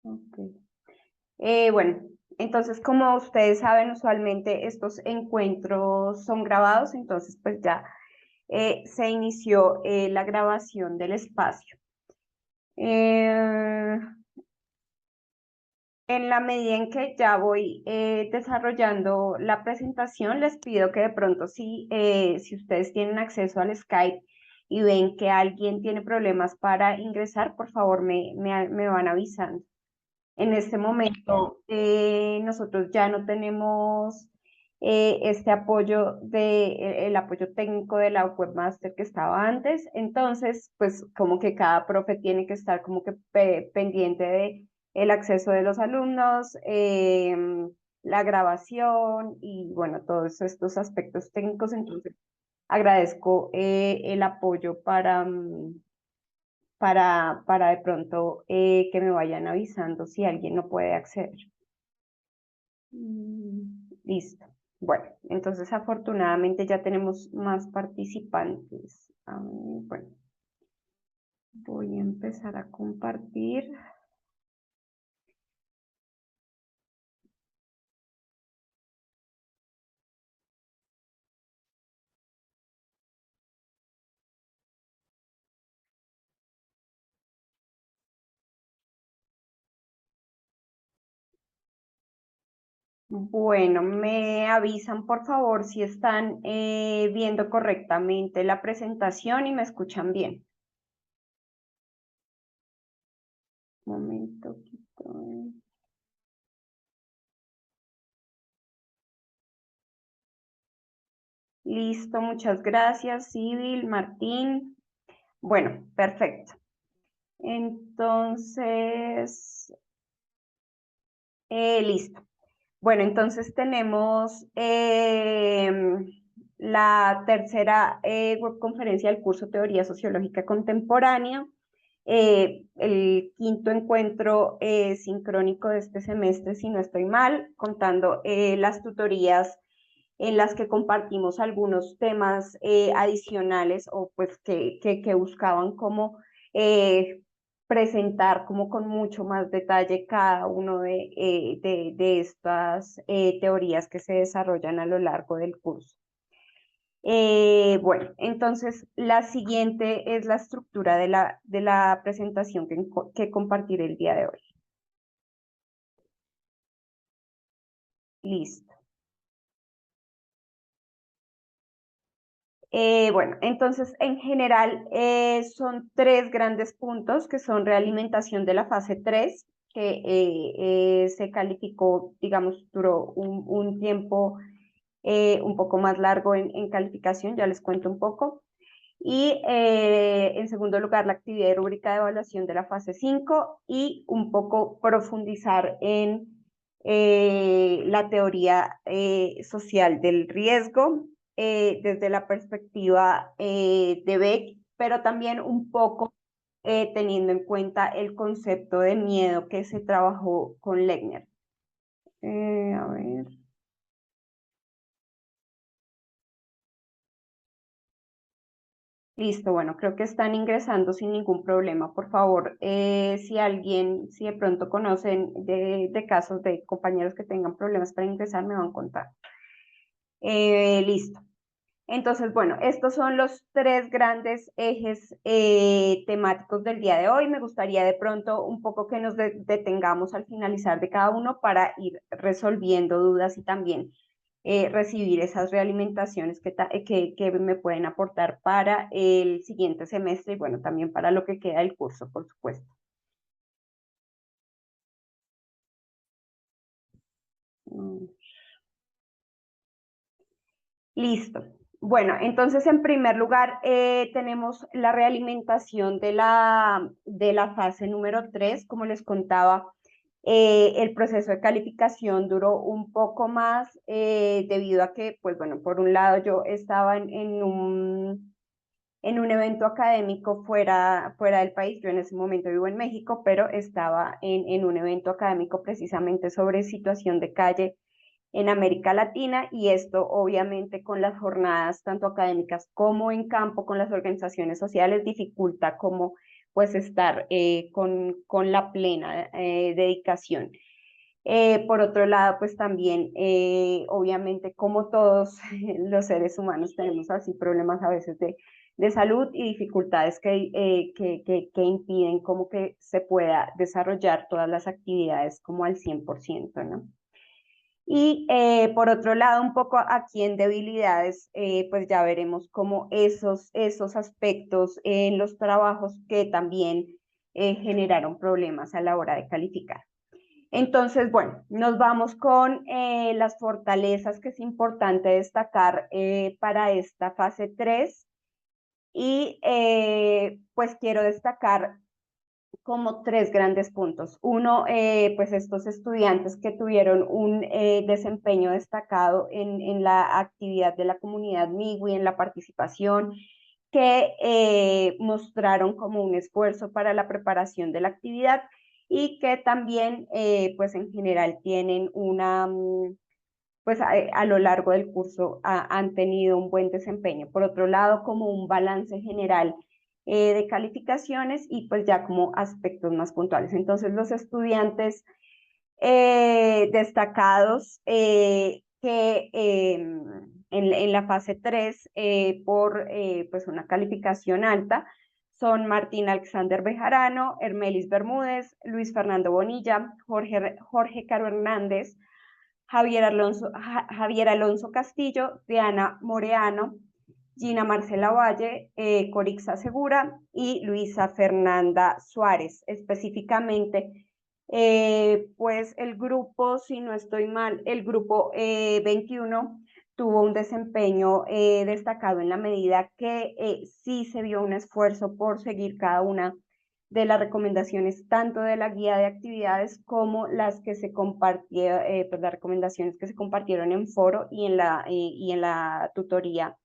Ok. Bueno, entonces como ustedes saben, usualmente estos encuentros son grabados, entonces pues ya se inició la grabación del espacio. Eh, en la medida en que ya voy desarrollando la presentación, les pido que de pronto si ustedes tienen acceso al Skype y ven que alguien tiene problemas para ingresar, por favor me van avisando. En este momento nosotros ya no tenemos este apoyo el apoyo técnico de la webmaster que estaba antes, entonces pues como que cada profe tiene que estar como que pendiente de el acceso de los alumnos, la grabación y bueno, todos estos aspectos técnicos, entonces agradezco el apoyo para de pronto que me vayan avisando si alguien no puede acceder. Listo. Bueno, entonces afortunadamente ya tenemos más participantes. Bueno, voy a empezar a compartir. Bueno, me avisan por favor si están viendo correctamente la presentación y me escuchan bien. Un momento. Listo, muchas gracias, Sibyl, Martín. Bueno, perfecto. Entonces, listo. Bueno, entonces tenemos la tercera webconferencia del curso Teoría Sociológica Contemporánea, el quinto encuentro sincrónico de este semestre, si no estoy mal, contando las tutorías en las que compartimos algunos temas adicionales o pues que buscaban como presentar como con mucho más detalle cada uno de estas teorías que se desarrollan a lo largo del curso. Bueno, entonces la siguiente es la estructura de la presentación que compartiré el día de hoy. Listo. Bueno, entonces en general son tres grandes puntos que son realimentación de la fase 3 que se calificó, digamos, duró un tiempo un poco más largo en calificación, ya les cuento un poco. Y en segundo lugar, la actividad y rúbrica de evaluación de la fase 5 y un poco profundizar en la teoría social del riesgo desde la perspectiva de Beck, pero también un poco teniendo en cuenta el concepto de miedo que se trabajó con Legner. A ver. Listo, bueno, creo que están ingresando sin ningún problema. Por favor, si de pronto conocen de casos de compañeros que tengan problemas para ingresar, me van a contar. Listo. Entonces, bueno, estos son los tres grandes ejes temáticos del día de hoy. Me gustaría de pronto un poco que nos detengamos al finalizar de cada uno para ir resolviendo dudas y también recibir esas realimentaciones que me pueden aportar para el siguiente semestre y bueno, también para lo que queda del curso, por supuesto. Mm. Listo. Bueno, entonces en primer lugar tenemos la realimentación de la fase número 3. Como les contaba, el proceso de calificación duró un poco más debido a que, pues bueno, por un lado yo estaba en un evento académico fuera del país. Yo en ese momento vivo en México, pero estaba en un evento académico precisamente sobre situación de calle en América Latina y esto obviamente con las jornadas tanto académicas como en campo con las organizaciones sociales dificulta como pues estar con la plena dedicación. Por otro lado, pues también, obviamente, como todos los seres humanos, tenemos así problemas a veces de salud y dificultades que impiden como que se pueda desarrollar todas las actividades como al 100%, ¿no? Y por otro lado, un poco aquí en debilidades, pues ya veremos cómo esos aspectos en los trabajos que también generaron problemas a la hora de calificar. Entonces, bueno, nos vamos con las fortalezas que es importante destacar para esta fase 3 y pues quiero destacar como tres grandes puntos. Uno, pues estos estudiantes que tuvieron un desempeño destacado en la actividad de la comunidad MIWI, en la participación, que mostraron como un esfuerzo para la preparación de la actividad y que también, pues en general tienen una, pues a lo largo del curso han tenido un buen desempeño. Por otro lado, como un balance general de calificaciones y pues ya como aspectos más puntuales. Entonces, los estudiantes destacados que en la fase 3 por pues una calificación alta son Martín Alexander Bejarano, Hermelis Bermúdez, Luis Fernando Bonilla, Jorge Caro Hernández, Javier Alonso Castillo, Diana Moreano, Gina Marcela Valle, Corixa Segura y Luisa Fernanda Suárez. Específicamente, pues el grupo, si no estoy mal, el grupo 21 tuvo un desempeño destacado en la medida que sí se vio un esfuerzo por seguir cada una de las recomendaciones, tanto de la guía de actividades como las que se compartieron, pues las recomendaciones que se compartieron en foro y en la tutoría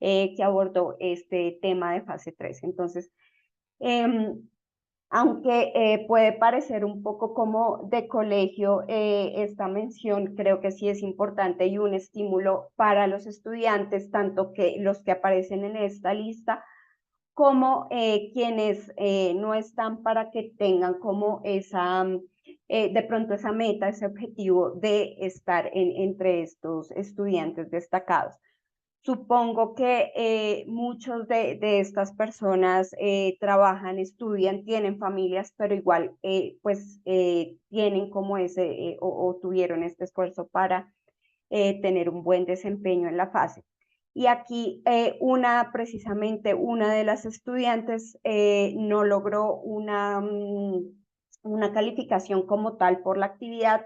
que abordó este tema de fase 3. Entonces, eh, aunque puede parecer un poco como de colegio, esta mención creo que sí es importante y un estímulo para los estudiantes, tanto que los que aparecen en esta lista, como quienes no están para que tengan como esa, de pronto esa meta, ese objetivo de estar entre estos estudiantes destacados. Supongo que muchos de estas personas trabajan, estudian, tienen familias, pero igual pues tienen como ese o tuvieron este esfuerzo para tener un buen desempeño en la fase. Y aquí precisamente una de las estudiantes no logró una calificación como tal por la actividad,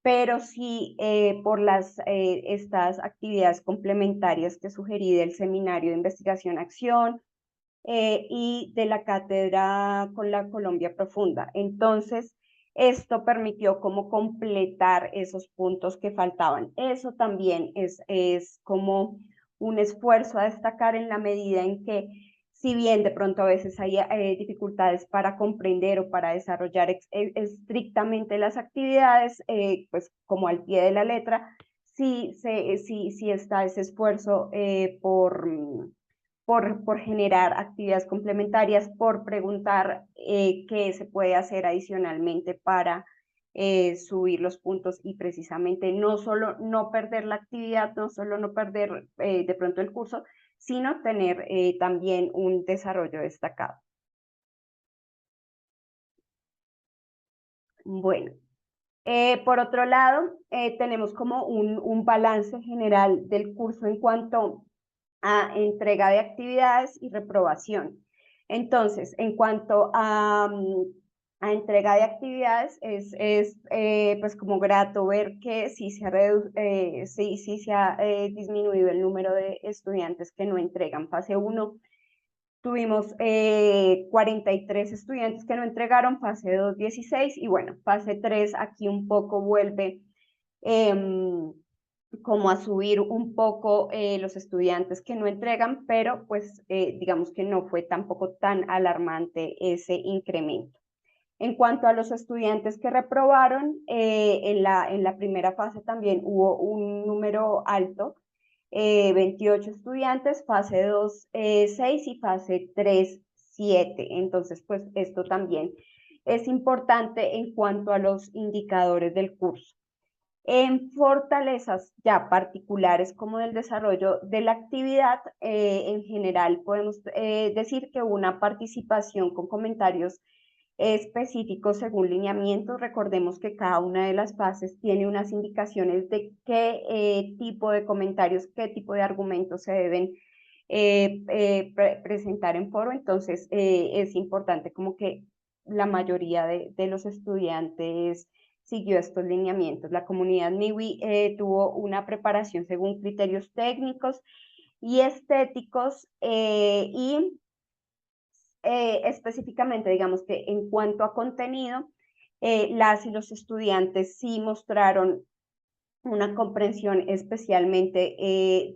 pero sí por estas actividades complementarias que sugerí del Seminario de Investigación Acción y de la cátedra con la Colombia Profunda. Entonces, esto permitió como completar esos puntos que faltaban. Eso también es como un esfuerzo a destacar en la medida en que, si bien de pronto a veces hay dificultades para comprender o para desarrollar estrictamente las actividades, pues como al pie de la letra, sí está ese esfuerzo por generar actividades complementarias, por preguntar qué se puede hacer adicionalmente para subir los puntos y precisamente no solo no perder la actividad, no solo no perder de pronto el curso, sino tener también un desarrollo destacado. Bueno, por otro lado, tenemos como un balance general del curso en cuanto a entrega de actividades y reprobación. Entonces, en cuanto a entrega de actividades, es pues como grato ver que sí se ha disminuido el número de estudiantes que no entregan. Fase 1 tuvimos 43 estudiantes que no entregaron, fase 2 16 y bueno, fase 3 aquí un poco vuelve como a subir un poco los estudiantes que no entregan, pero pues digamos que no fue tampoco tan alarmante ese incremento. En cuanto a los estudiantes que reprobaron, en la primera fase también hubo un número alto, 28 estudiantes, fase 2, 6 y fase 3, 7. Entonces, pues esto también es importante en cuanto a los indicadores del curso. En fortalezas ya particulares como del desarrollo de la actividad, en general podemos decir que una participación con comentarios específicos según lineamientos. Recordemos que cada una de las fases tiene unas indicaciones de qué tipo de comentarios, qué tipo de argumentos se deben presentar en foro. Entonces es importante como que la mayoría de los estudiantes siguió estos lineamientos. La comunidad MIWI tuvo una preparación según criterios técnicos y estéticos y específicamente, digamos que en cuanto a contenido, las y los estudiantes sí mostraron una comprensión especialmente de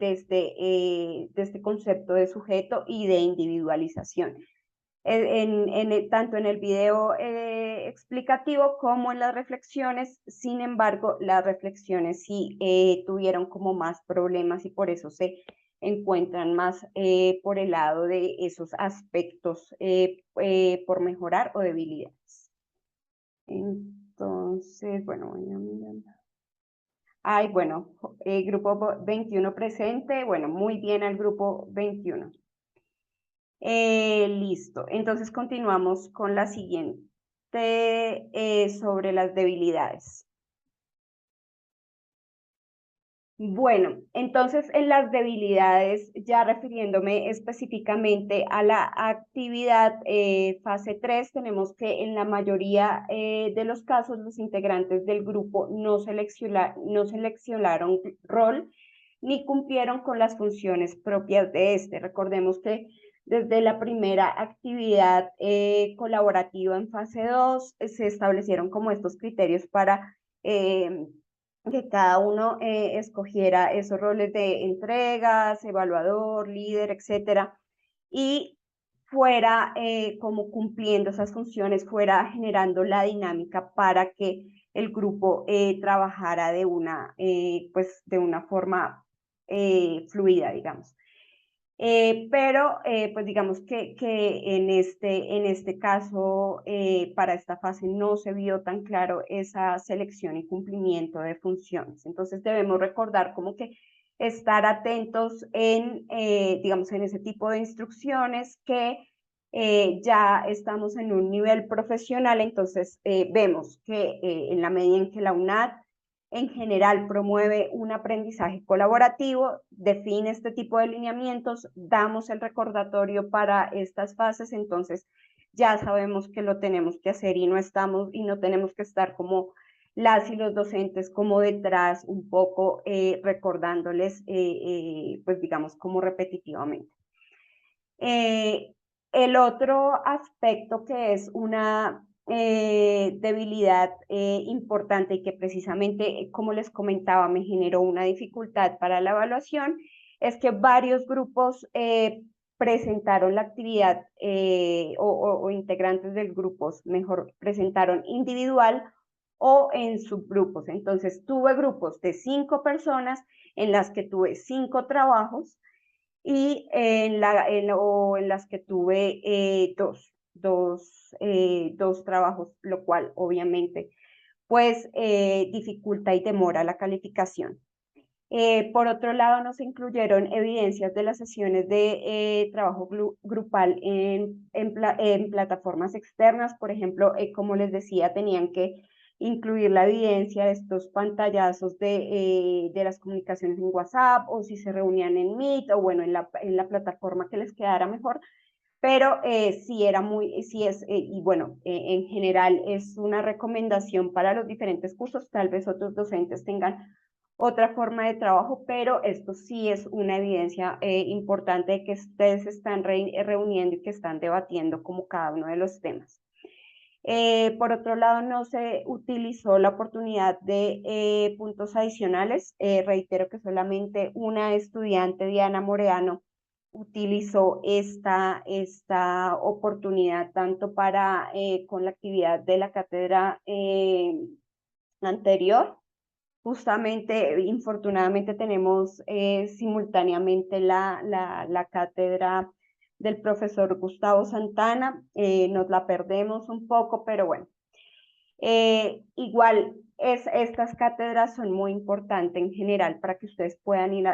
este concepto de sujeto y de individualización. Tanto en el video explicativo como en las reflexiones. Sin embargo, las reflexiones sí tuvieron como más problemas y por eso se encuentran más por el lado de esos aspectos por mejorar o debilidades. Entonces, bueno, voy a mirar. Ay, bueno, grupo 21 presente. Bueno, muy bien al grupo 21. Listo, entonces continuamos con la siguiente sobre las debilidades. Bueno, entonces en las debilidades, ya refiriéndome específicamente a la actividad fase 3, tenemos que en la mayoría de los casos los integrantes del grupo no seleccionaron rol ni cumplieron con las funciones propias de este. Recordemos que desde la primera actividad colaborativa en fase 2 se establecieron como estos criterios para que cada uno escogiera esos roles de entregas, evaluador, líder, etcétera, y fuera como cumpliendo esas funciones, fuera generando la dinámica para que el grupo trabajara pues de una forma fluida, digamos. Pero pues digamos que en este caso, para esta fase no se vio tan claro esa selección y cumplimiento de funciones. Entonces debemos recordar como que estar atentos digamos, en ese tipo de instrucciones que ya estamos en un nivel profesional. Entonces vemos que en la medida en que la UNAD en general promueve un aprendizaje colaborativo, define este tipo de lineamientos, damos el recordatorio para estas fases. Entonces ya sabemos que lo tenemos que hacer y no tenemos que estar como las y los docentes como detrás un poco recordándoles, pues digamos como repetitivamente. El otro aspecto que es una debilidad importante y que precisamente, como les comentaba, me generó una dificultad para la evaluación, es que varios grupos presentaron la actividad o integrantes del grupo, mejor, presentaron individual o en subgrupos. Entonces, tuve grupos de 5 personas en las que tuve 5 trabajos y en las que tuve dos trabajos, lo cual obviamente pues dificulta y demora la calificación. Por otro lado, no se incluyeron evidencias de las sesiones de trabajo grupal en plataformas externas. Por ejemplo, como les decía, tenían que incluir la evidencia de estos pantallazos de las comunicaciones en WhatsApp, o si se reunían en Meet, o bueno, en la plataforma que les quedara mejor. Pero y bueno, en general es una recomendación para los diferentes cursos. Tal vez otros docentes tengan otra forma de trabajo, pero esto sí es una evidencia importante de que ustedes están reuniendo y que están debatiendo como cada uno de los temas. Por otro lado, no se utilizó la oportunidad de puntos adicionales. Reitero que solamente una estudiante, Diana Moreano, utilizó esta oportunidad tanto para con la actividad de la cátedra anterior. Justamente, infortunadamente, tenemos simultáneamente la cátedra del profesor Gustavo Santana, nos la perdemos un poco, pero bueno. Igual, estas cátedras son muy importantes en general para que ustedes puedan ir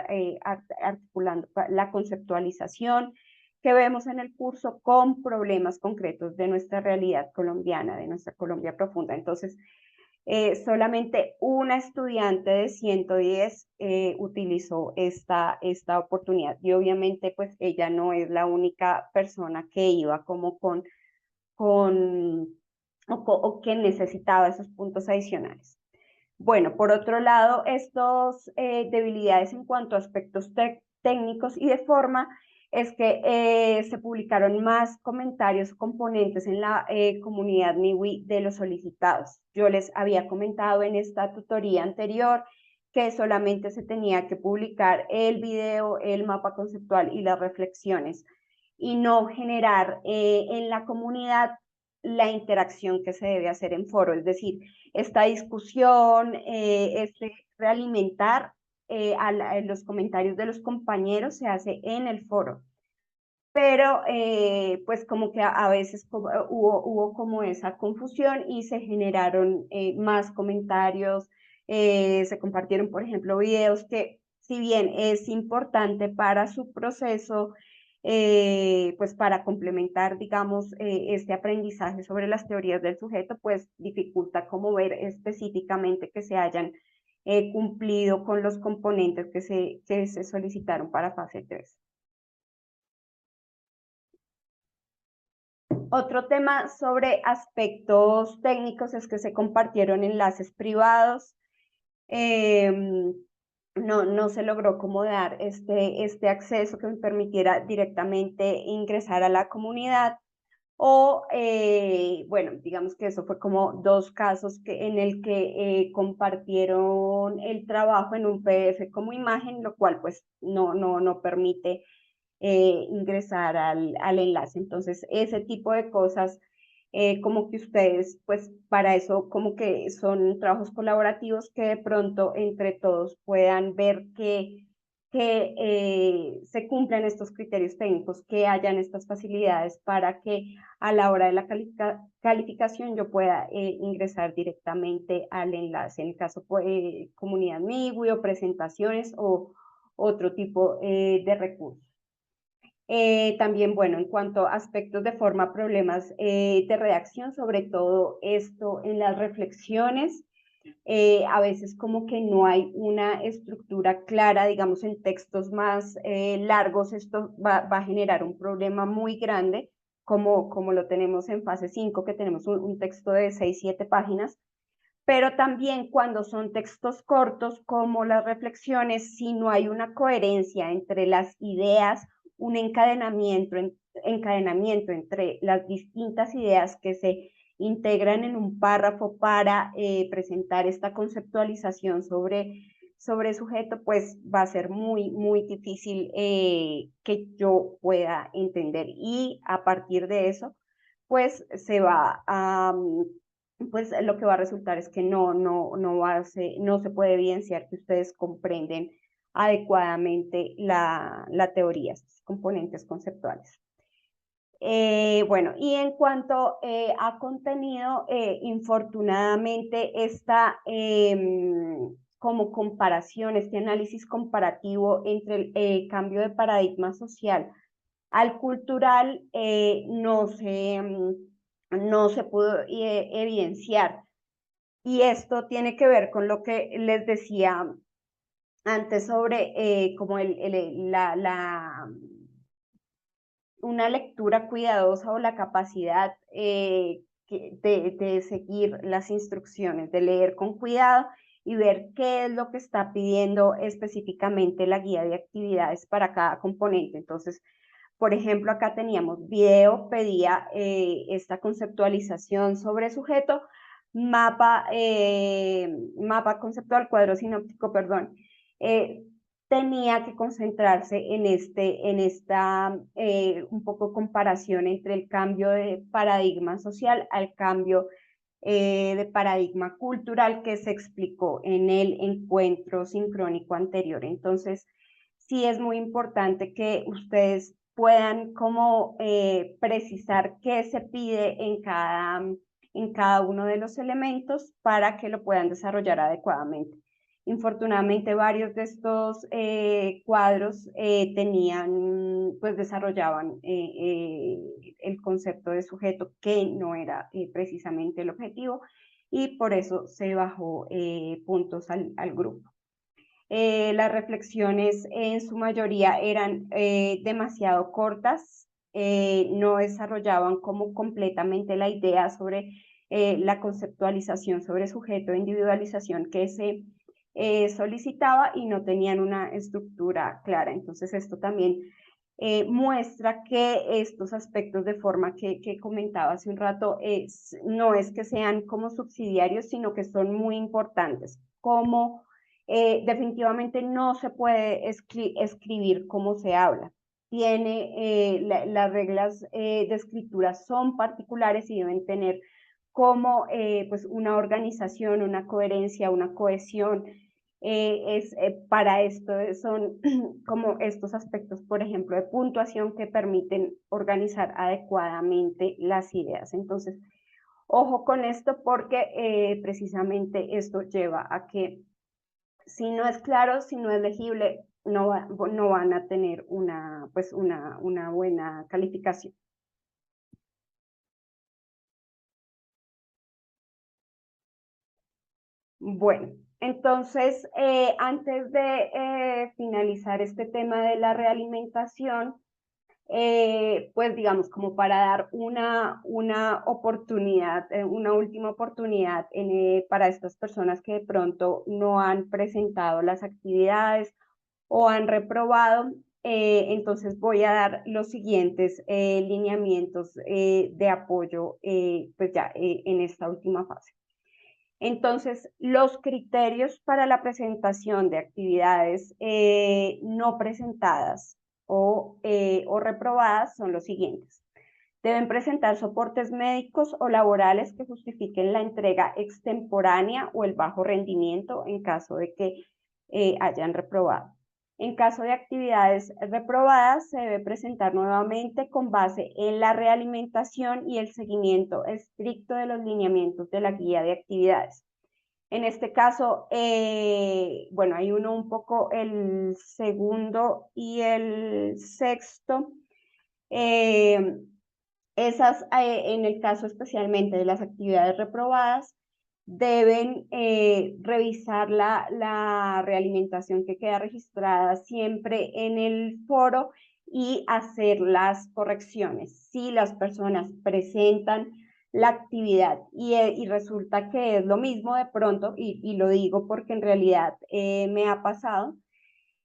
articulando la conceptualización que vemos en el curso con problemas concretos de nuestra realidad colombiana, de nuestra Colombia profunda. Entonces, solamente una estudiante de 110 utilizó esta oportunidad y obviamente pues ella no es la única persona que iba como con o que necesitaba esos puntos adicionales. Bueno, por otro lado, estas debilidades en cuanto a aspectos técnicos y de forma es que se publicaron más comentarios o componentes en la comunidad MIWI de los solicitados. Yo les había comentado en esta tutoría anterior que solamente se tenía que publicar el video, el mapa conceptual y las reflexiones y no generar en la comunidad la interacción que se debe hacer en foro, es decir, esta discusión, realimentar los comentarios de los compañeros se hace en el foro. Pero pues como que a veces hubo como esa confusión y se generaron más comentarios, se compartieron, por ejemplo, videos que si bien es importante para su proceso, pues para complementar, digamos, este aprendizaje sobre las teorías del sujeto, pues dificulta como ver específicamente que se hayan cumplido con los componentes que se solicitaron para fase 3. Otro tema sobre aspectos técnicos es que se compartieron enlaces privados. No se logró como dar este acceso que me permitiera directamente ingresar a la comunidad. O, bueno, digamos que eso fue como dos casos en el que compartieron el trabajo en un PDF como imagen, lo cual pues no permite ingresar al enlace. Entonces, ese tipo de cosas, como que ustedes, pues para eso, como que son trabajos colaborativos que de pronto entre todos puedan ver que se cumplan estos criterios técnicos, que hayan estas facilidades para que a la hora de la calificación yo pueda ingresar directamente al enlace, en el caso comunidad MIWI o presentaciones o otro tipo de recursos. También, bueno, en cuanto a aspectos de forma, problemas de redacción, sobre todo esto en las reflexiones, a veces como que no hay una estructura clara, digamos, en textos más largos, esto va a generar un problema muy grande, como lo tenemos en fase 5, que tenemos un texto de 6, 7 páginas, pero también cuando son textos cortos, como las reflexiones, si no hay una coherencia entre las ideas, un encadenamiento entre las distintas ideas que se integran en un párrafo para presentar esta conceptualización sobre sujeto, pues va a ser muy difícil que yo pueda entender. Y a partir de eso, pues se va a pues lo que va a resultar es que no se puede evidenciar que ustedes comprenden adecuadamente la teoría, sus componentes conceptuales. Bueno, y en cuanto a contenido, infortunadamente como comparación, este análisis comparativo entre el cambio de paradigma social al cultural no se pudo evidenciar. Y esto tiene que ver con lo que les decía antes sobre como una lectura cuidadosa o la capacidad de seguir las instrucciones, de leer con cuidado y ver qué es lo que está pidiendo específicamente la guía de actividades para cada componente. Entonces, por ejemplo, acá teníamos video, pedía esta conceptualización sobre sujeto, mapa conceptual, cuadro sinóptico, perdón, tenía que concentrarse en esta un poco comparación entre el cambio de paradigma social al cambio de paradigma cultural que se explicó en el encuentro sincrónico anterior. Entonces, sí es muy importante que ustedes puedan como precisar qué se pide en cada uno de los elementos para que lo puedan desarrollar adecuadamente. Infortunadamente, varios de estos cuadros pues desarrollaban el concepto de sujeto, que no era precisamente el objetivo, y por eso se bajó puntos al grupo. Las reflexiones en su mayoría eran demasiado cortas, no desarrollaban como completamente la idea sobre la conceptualización sobre sujeto e individualización que se solicitaba, y no tenían una estructura clara. Entonces esto también muestra que estos aspectos de forma que comentaba hace un rato no es que sean como subsidiarios, sino que son muy importantes. Como definitivamente no se puede escribir como se habla. Las reglas de escritura son particulares y deben tener como pues una organización, una coherencia, una cohesión. Para esto son como estos aspectos, por ejemplo, de puntuación, que permiten organizar adecuadamente las ideas. Entonces, ojo con esto, porque precisamente esto lleva a que si no es claro, si no es legible, no van a tener pues una buena calificación. Bueno, entonces, antes de finalizar este tema de la realimentación, pues digamos, como para dar una oportunidad, una última oportunidad para estas personas que de pronto no han presentado las actividades o han reprobado, entonces voy a dar los siguientes lineamientos de apoyo, pues ya en esta última fase. Entonces, los criterios para la presentación de actividades no presentadas o reprobadas son los siguientes. Deben presentar soportes médicos o laborales que justifiquen la entrega extemporánea o el bajo rendimiento en caso de que hayan reprobado. En caso de actividades reprobadas, se debe presentar nuevamente con base en la realimentación y el seguimiento estricto de los lineamientos de la guía de actividades. En este caso, bueno, hay uno un poco, el segundo y el sexto. En el caso especialmente de las actividades reprobadas, deben revisar la realimentación que queda registrada siempre en el foro y hacer las correcciones. Si las personas presentan la actividad y resulta que es lo mismo de pronto, y lo digo porque en realidad me ha pasado,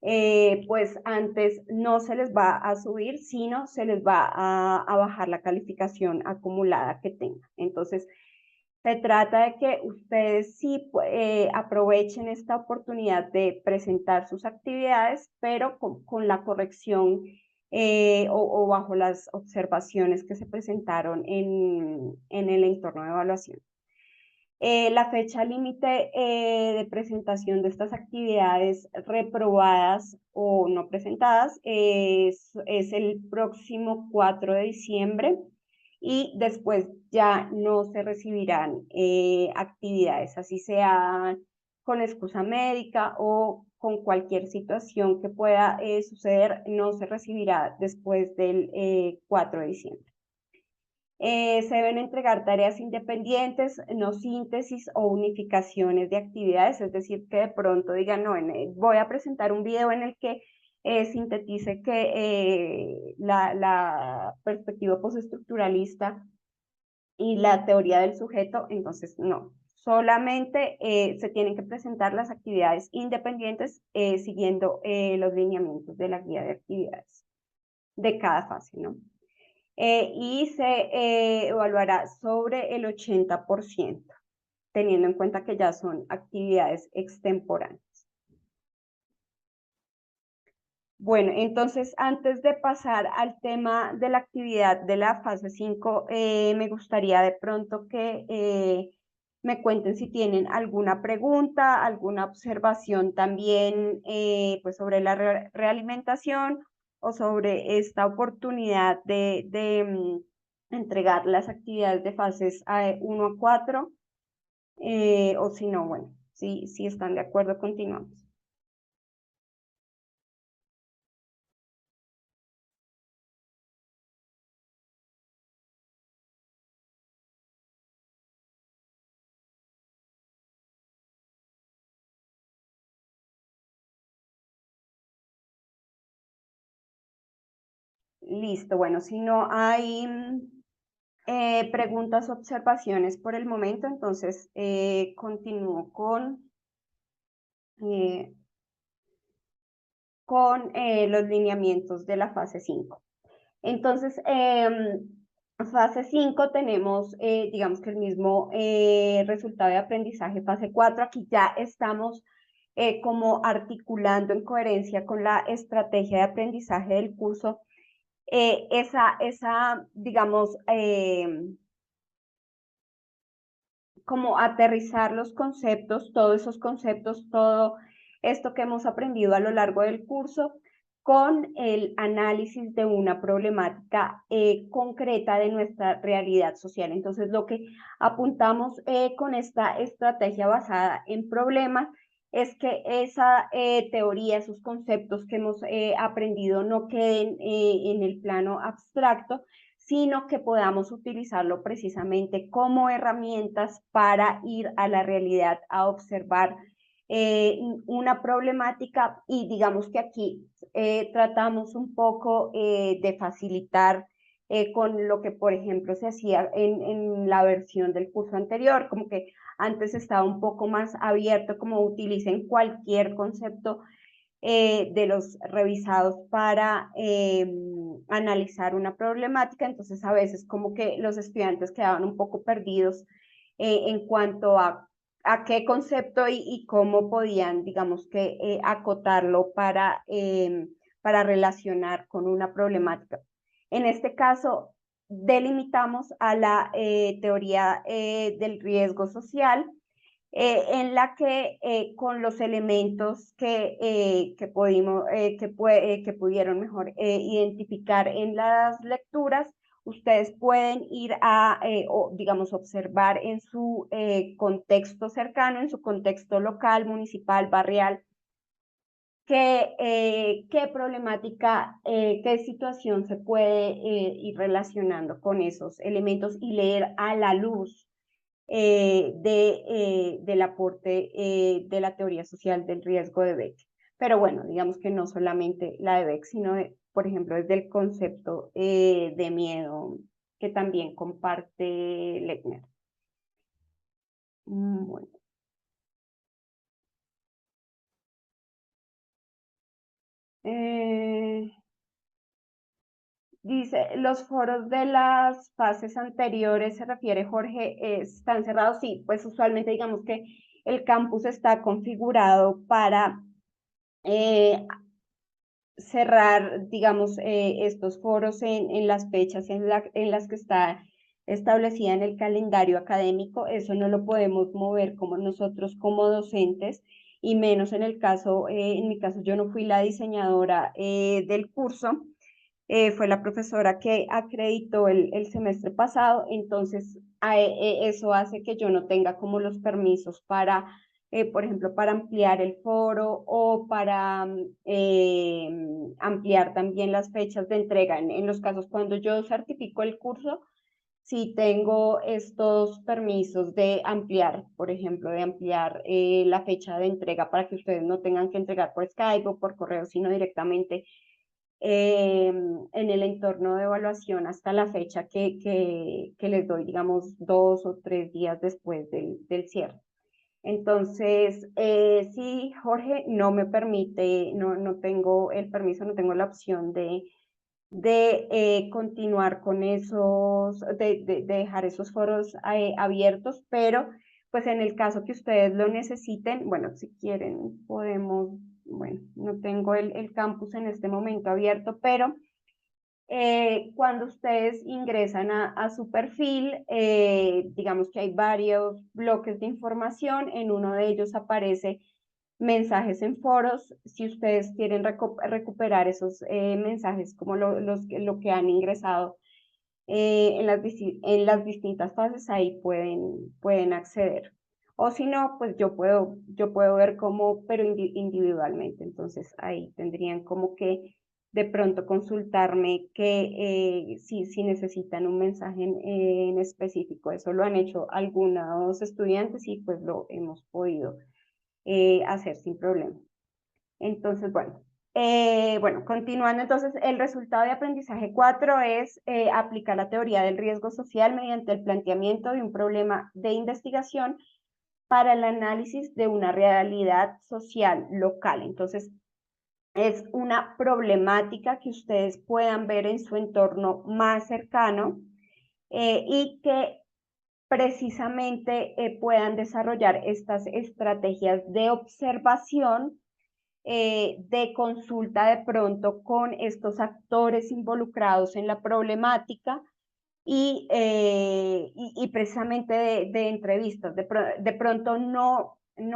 pues antes no se les va a subir, sino se les va a bajar la calificación acumulada que tengan. Entonces, se trata de que ustedes sí aprovechen esta oportunidad de presentar sus actividades, pero con la corrección o bajo las observaciones que se presentaron en el entorno de evaluación. La fecha límite de presentación de estas actividades reprobadas o no presentadas es el próximo 4 de diciembre, y después ya no se recibirán actividades, así sea con excusa médica o con cualquier situación que pueda suceder, no se recibirá después del 4 de diciembre. Se deben entregar tareas independientes, no síntesis o unificaciones de actividades, es decir, que de pronto digan, no, voy a presentar un video en el que sintetice que la perspectiva postestructuralista y la teoría del sujeto. Entonces no, solamente se tienen que presentar las actividades independientes siguiendo los lineamientos de la guía de actividades de cada fase, ¿no? Y se evaluará sobre el 80%, teniendo en cuenta que ya son actividades extemporáneas. Bueno, entonces antes de pasar al tema de la actividad de la fase 5, me gustaría de pronto que me cuenten si tienen alguna pregunta, alguna observación también pues sobre la realimentación, o sobre esta oportunidad de entregar las actividades de fases 1 a 4, o si no, bueno, si están de acuerdo, continuamos. Listo, bueno, si no hay preguntas o observaciones por el momento, entonces continúo eh, con los lineamientos de la fase 5. Entonces, fase 5 tenemos, digamos que el mismo resultado de aprendizaje. Fase 4, aquí ya estamos como articulando en coherencia con la estrategia de aprendizaje del curso, digamos, como aterrizar los conceptos, todos esos conceptos, todo esto que hemos aprendido a lo largo del curso, con el análisis de una problemática concreta de nuestra realidad social. Entonces, lo que apuntamos con esta estrategia basada en problemas es que esa teoría, esos conceptos que hemos aprendido no queden en el plano abstracto, sino que podamos utilizarlo precisamente como herramientas para ir a la realidad, a observar una problemática, y digamos que aquí tratamos un poco de facilitar con lo que, por ejemplo, se hacía en la versión del curso anterior, como que antes estaba un poco más abierto, como utilicen cualquier concepto de los revisados para analizar una problemática. Entonces a veces como que los estudiantes quedaban un poco perdidos en cuanto a qué concepto y cómo podían, digamos que, acotarlo para relacionar con una problemática. En este caso, delimitamos a la teoría del riesgo social, en la que con los elementos que pudieron mejor identificar en las lecturas, ustedes pueden ir a, o, digamos, observar en su contexto cercano, en su contexto local, municipal, barrial, qué problemática, qué situación se puede ir relacionando con esos elementos y leer a la luz del aporte de la teoría social del riesgo de Beck. Pero bueno, digamos que no solamente la de Beck, sino, por ejemplo, desde el concepto de miedo que también comparte Lechner. Bueno. Eh, Dice, los foros de las fases anteriores, se refiere Jorge, están cerrados. Sí, pues usualmente digamos que el campus está configurado para cerrar, digamos, estos foros en las fechas en las que está establecida en el calendario académico. Eso no lo podemos mover como nosotros como docentes, y menos en el caso, en mi caso yo no fui la diseñadora del curso, fue la profesora que acreditó el semestre pasado. Entonces eso hace que yo no tenga como los permisos para, por ejemplo, para ampliar el foro o para ampliar también las fechas de entrega. En los casos cuando yo certifico el curso, sí tengo estos permisos de ampliar, por ejemplo, de ampliar la fecha de entrega para que ustedes no tengan que entregar por Skype o por correo, sino directamente en el entorno de evaluación hasta la fecha que les doy, digamos, 2 o 3 días después del cierre. Entonces, sí, Jorge, no me permite, no tengo el permiso, no tengo la opción de continuar con esos, de dejar esos foros abiertos, pero pues en el caso que ustedes lo necesiten, bueno, si quieren podemos, bueno, no tengo el campus en este momento abierto, pero cuando ustedes ingresan a su perfil, digamos que hay varios bloques de información. En uno de ellos aparece mensajes en foros, si ustedes quieren recuperar esos mensajes como lo que han ingresado en las distintas fases, ahí pueden acceder. O si no, pues yo puedo ver cómo, pero individualmente. Entonces ahí tendrían como que de pronto consultarme que si necesitan un mensaje en específico. Eso lo han hecho algunos estudiantes y pues lo hemos podido hacer sin problema. Entonces, bueno, continuando, entonces, el resultado de aprendizaje 4 es aplicar la teoría del riesgo social mediante el planteamiento de un problema de investigación para el análisis de una realidad social local. Entonces, es una problemática que ustedes puedan ver en su entorno más cercano y que precisamente puedan desarrollar estas estrategias de observación, de consulta de pronto con estos actores involucrados en la problemática y precisamente de entrevistas. De pronto no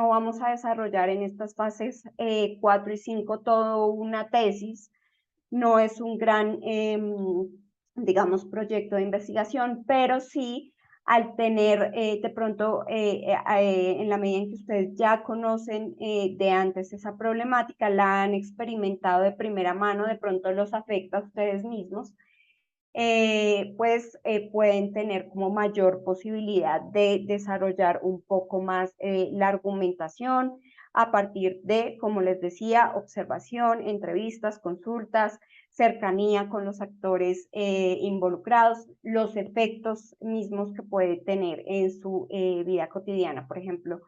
vamos a desarrollar en estas fases 4 y 5 todo una tesis, no es un gran, digamos, proyecto de investigación, pero sí al tener de pronto, en la medida en que ustedes ya conocen de antes esa problemática, la han experimentado de primera mano, de pronto los afecta a ustedes mismos, pues pueden tener como mayor posibilidad de desarrollar un poco más la argumentación a partir de, como les decía, observación, entrevistas, consultas, cercanía con los actores involucrados, los efectos mismos que puede tener en su vida cotidiana, por ejemplo,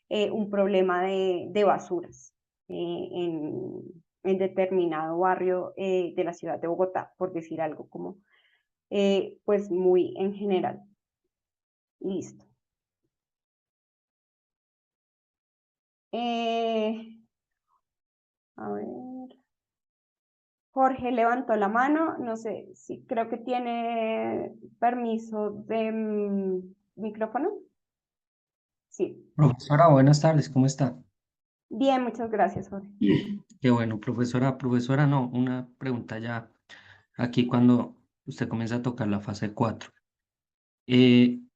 un problema de basuras en determinado barrio de la ciudad de Bogotá, por decir algo como pues muy en general. Listo. A ver. Jorge levantó la mano, no sé si creo que tiene permiso de micrófono. Sí. Profesora, buenas tardes, ¿cómo está? Bien, muchas gracias, Jorge. Qué bueno, profesora, profesora, no, una pregunta ya aquí cuando usted comienza a tocar la fase 4.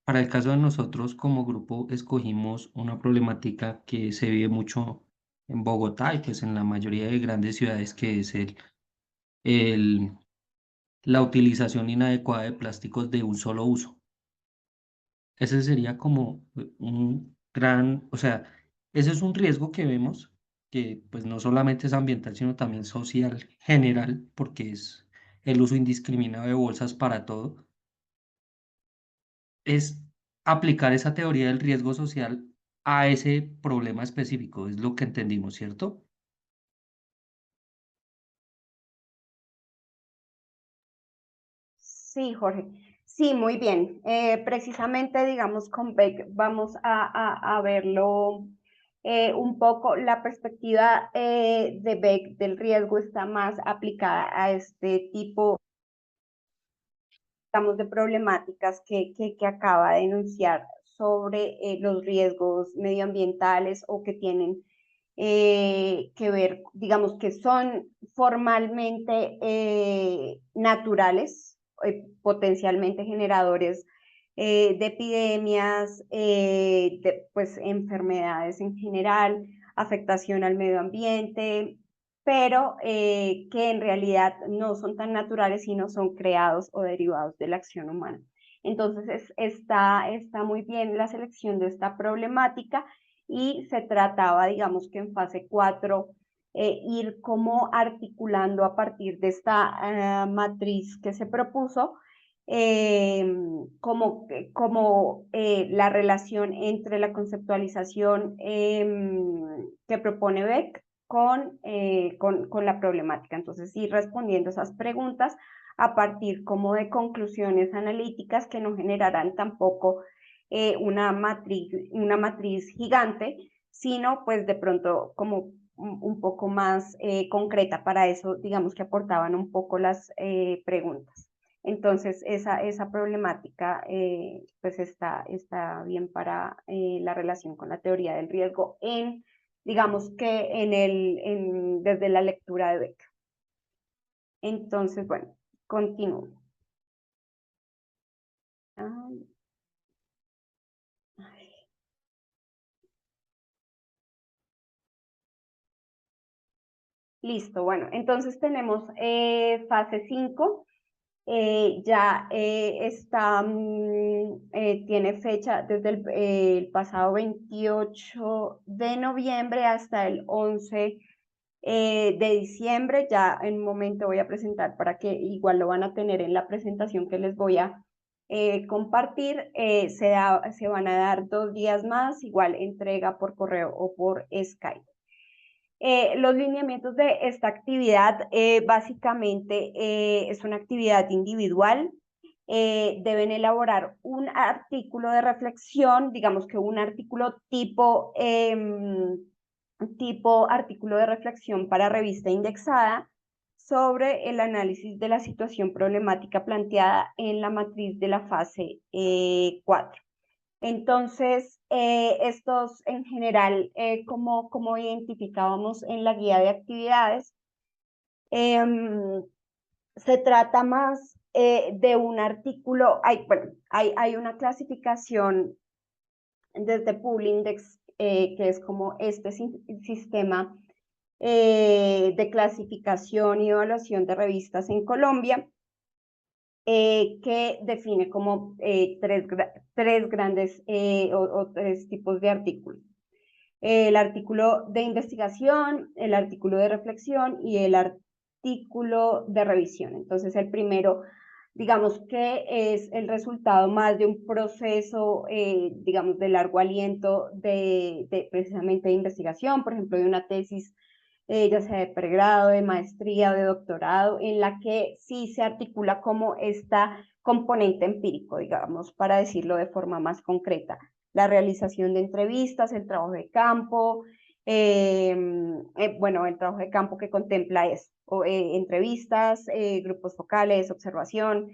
Para el caso de nosotros como grupo escogimos una problemática que se vive mucho en Bogotá y pues en la mayoría de grandes ciudades que es el, la utilización inadecuada de plásticos de un solo uso. Ese sería como un gran, o sea, ese es un riesgo que vemos, que pues no solamente es ambiental, sino también social general, porque es el uso indiscriminado de bolsas para todo. Es aplicar esa teoría del riesgo social a ese problema específico, es lo que entendimos, ¿cierto? Sí, Jorge. Sí, muy bien. Precisamente, digamos, con Beck vamos a verlo un poco. La perspectiva de Beck del riesgo está más aplicada a este tipo, digamos, de problemáticas que acaba de enunciar sobre los riesgos medioambientales o que tienen que ver, digamos, que son formalmente naturales, potencialmente generadores de epidemias, pues enfermedades en general, afectación al medio ambiente, pero que en realidad no son tan naturales, sino son creados o derivados de la acción humana. Entonces está muy bien la selección de esta problemática y se trataba, digamos que en fase 4, ir como articulando a partir de esta matriz que se propuso, como la relación entre la conceptualización que propone Beck con la problemática. Entonces, ir respondiendo esas preguntas a partir como de conclusiones analíticas que no generarán tampoco una matriz gigante, sino pues de pronto como un poco más concreta. Para eso, digamos que aportaban un poco las preguntas. Entonces, esa problemática pues está bien para la relación con la teoría del riesgo en digamos que desde la lectura de beca. Entonces, bueno, continúo. Listo, bueno, entonces tenemos fase 5. Ya tiene fecha desde el pasado 28 de noviembre hasta el 11 de diciembre. Ya en un momento voy a presentar para que igual lo van a tener en la presentación que les voy a compartir. Se van a dar 2 días más, igual entrega por correo o por Skype. Los lineamientos de esta actividad básicamente es una actividad individual. Deben elaborar un artículo de reflexión, digamos que un artículo tipo artículo de reflexión para revista indexada sobre el análisis de la situación problemática planteada en la matriz de la fase 4. Entonces, estos en general, como identificábamos en la guía de actividades, se trata más de un artículo. Hay una clasificación desde Publindex, que es como este sistema de clasificación y evaluación de revistas en Colombia, que define como tres grandes o tres tipos de artículos. El artículo de investigación, el artículo de reflexión y el artículo de revisión. Entonces, el primero, digamos que es el resultado más de un proceso, digamos, de largo aliento precisamente de investigación, por ejemplo, de una tesis, ya sea de pregrado, de maestría o de doctorado, en la que sí se articula como esta componente empírico, digamos, para decirlo de forma más concreta. La realización de entrevistas, el trabajo de campo, bueno, el trabajo de campo que contempla eso, entrevistas, grupos focales, observación,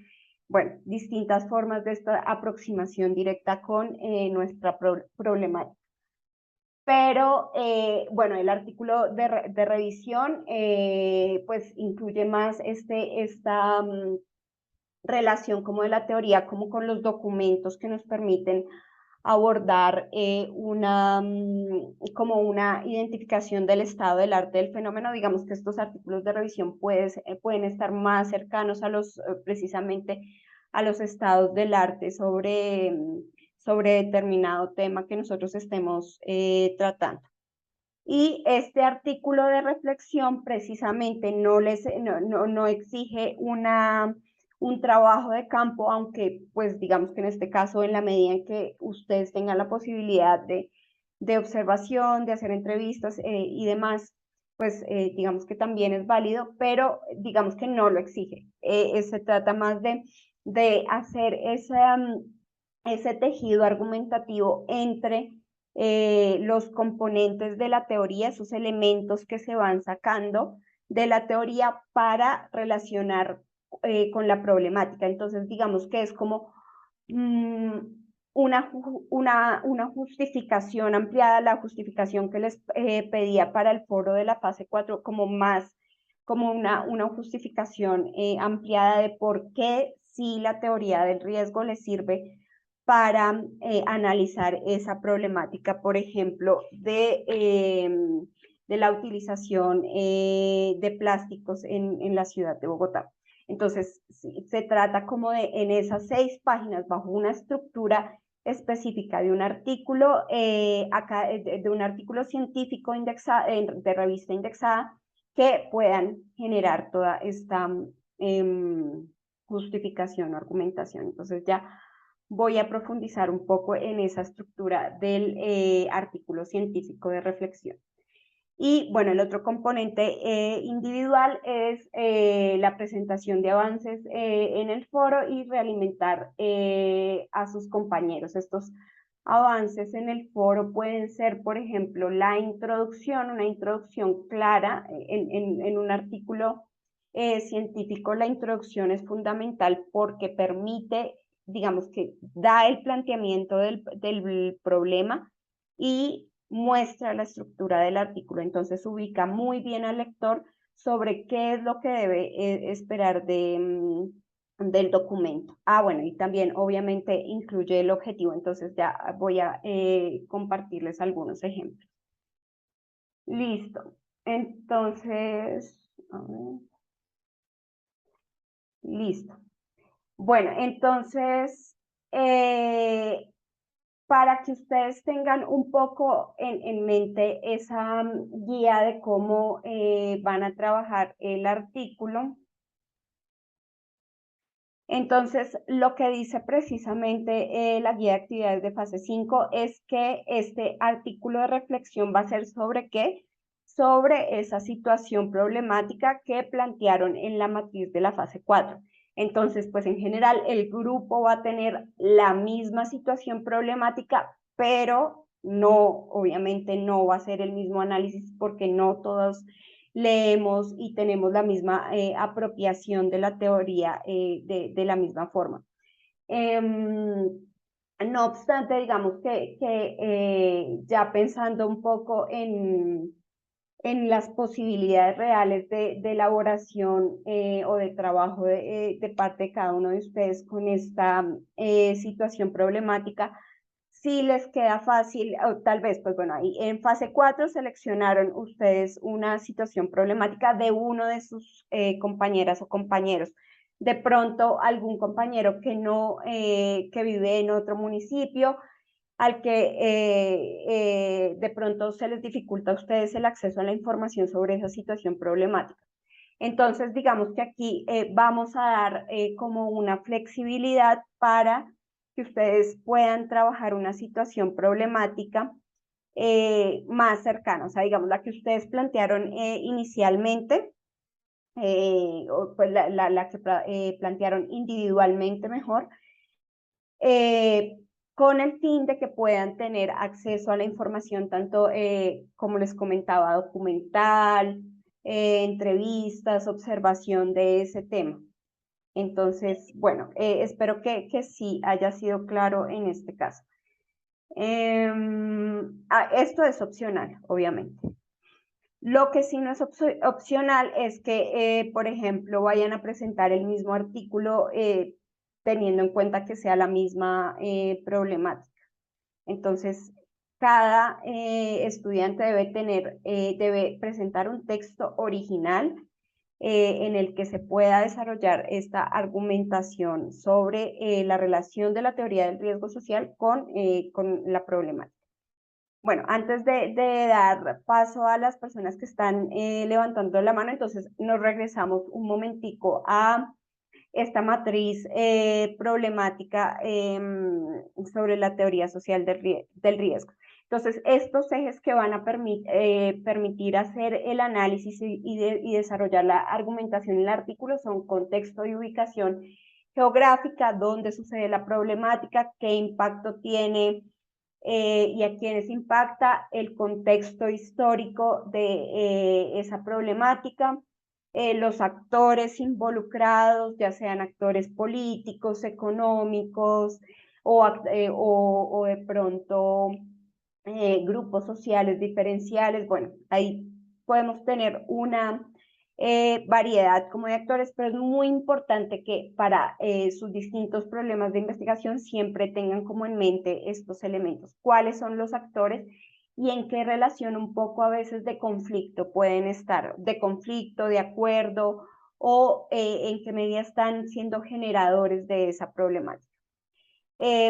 bueno, distintas formas de esta aproximación directa con nuestra problemática. Pero, bueno, el artículo de revisión, pues, incluye más esta relación como de la teoría, como con los documentos que nos permiten abordar como una identificación del estado del arte del fenómeno. Digamos que estos artículos de revisión pueden estar más cercanos a precisamente a los estados del arte sobre determinado tema que nosotros estemos tratando. Y este artículo de reflexión precisamente no exige un trabajo de campo, aunque pues digamos que en este caso, en la medida en que ustedes tengan la posibilidad de observación, de hacer entrevistas y demás, pues digamos que también es válido, pero digamos que no lo exige. Se trata más de hacer ese tejido argumentativo entre los componentes de la teoría, esos elementos que se van sacando de la teoría para relacionar con la problemática. Entonces, digamos que es como una justificación ampliada, la justificación que les pedía para el foro de la fase 4, como una justificación ampliada de por qué sí la teoría del riesgo les sirve para analizar esa problemática, por ejemplo, de la utilización de plásticos en la ciudad de Bogotá. Entonces, se trata como en esas 6 páginas, bajo una estructura específica de un artículo, de un artículo científico de revista indexada, que puedan generar toda esta justificación o argumentación. Entonces, ya voy a profundizar un poco en esa estructura del artículo científico de reflexión. Y bueno, el otro componente individual es la presentación de avances en el foro y realimentar a sus compañeros. Estos avances en el foro pueden ser, por ejemplo, una introducción clara en un artículo científico. La introducción es fundamental porque permite, digamos que da el planteamiento del problema y muestra la estructura del artículo, entonces ubica muy bien al lector sobre qué es lo que debe esperar del documento. Ah, bueno, y también obviamente incluye el objetivo, entonces ya voy a compartirles algunos ejemplos. Listo. Entonces, a ver. Listo. Bueno, entonces, para que ustedes tengan un poco en mente esa guía de cómo van a trabajar el artículo, entonces lo que dice precisamente la guía de actividades de fase 5 es que este artículo de reflexión va a ser sobre qué, sobre esa situación problemática que plantearon en la matriz de la fase 4. Entonces, pues en general el grupo va a tener la misma situación problemática, pero no, obviamente no va a ser el mismo análisis porque no todos leemos y tenemos la misma apropiación de la teoría de la misma forma. No obstante, digamos que ya pensando un poco en las posibilidades reales de elaboración o de trabajo de parte de cada uno de ustedes con esta situación problemática, si les queda fácil, o tal vez, pues bueno, ahí en fase 4 seleccionaron ustedes una situación problemática de uno de sus compañeras o compañeros. De pronto, algún compañero que no, que vive en otro municipio, al que de pronto se les dificulta a ustedes el acceso a la información sobre esa situación problemática. Entonces, digamos que aquí vamos a dar como una flexibilidad para que ustedes puedan trabajar una situación problemática más cercana, o sea, digamos, la que ustedes plantearon inicialmente, o pues la que plantearon individualmente mejor, con el fin de que puedan tener acceso a la información tanto, como les comentaba, documental, entrevistas, observación de ese tema. Entonces, bueno, espero que sí haya sido claro en este caso. Esto es opcional, obviamente. Lo que sí no es opcional es que, por ejemplo, vayan a presentar el mismo artículo teniendo en cuenta que sea la misma problemática. Entonces, cada estudiante debe presentar un texto original en el que se pueda desarrollar esta argumentación sobre la relación de la teoría del riesgo social con la problemática. Bueno, antes de dar paso a las personas que están levantando la mano, entonces nos regresamos un momentico a esta matriz problemática sobre la teoría social del riesgo. Entonces, estos ejes que van a permitir hacer el análisis y desarrollar la argumentación en el artículo son contexto y ubicación geográfica, dónde sucede la problemática, qué impacto tiene y a quiénes impacta, el contexto histórico de esa problemática, los actores involucrados, ya sean actores políticos, económicos o de pronto grupos sociales diferenciales. Bueno, ahí podemos tener una variedad como de actores, pero es muy importante que para sus distintos problemas de investigación siempre tengan como en mente estos elementos. ¿Cuáles son los actores? Y en qué relación un poco a veces de conflicto pueden estar, de conflicto, de acuerdo, o en qué medida están siendo generadores de esa problemática.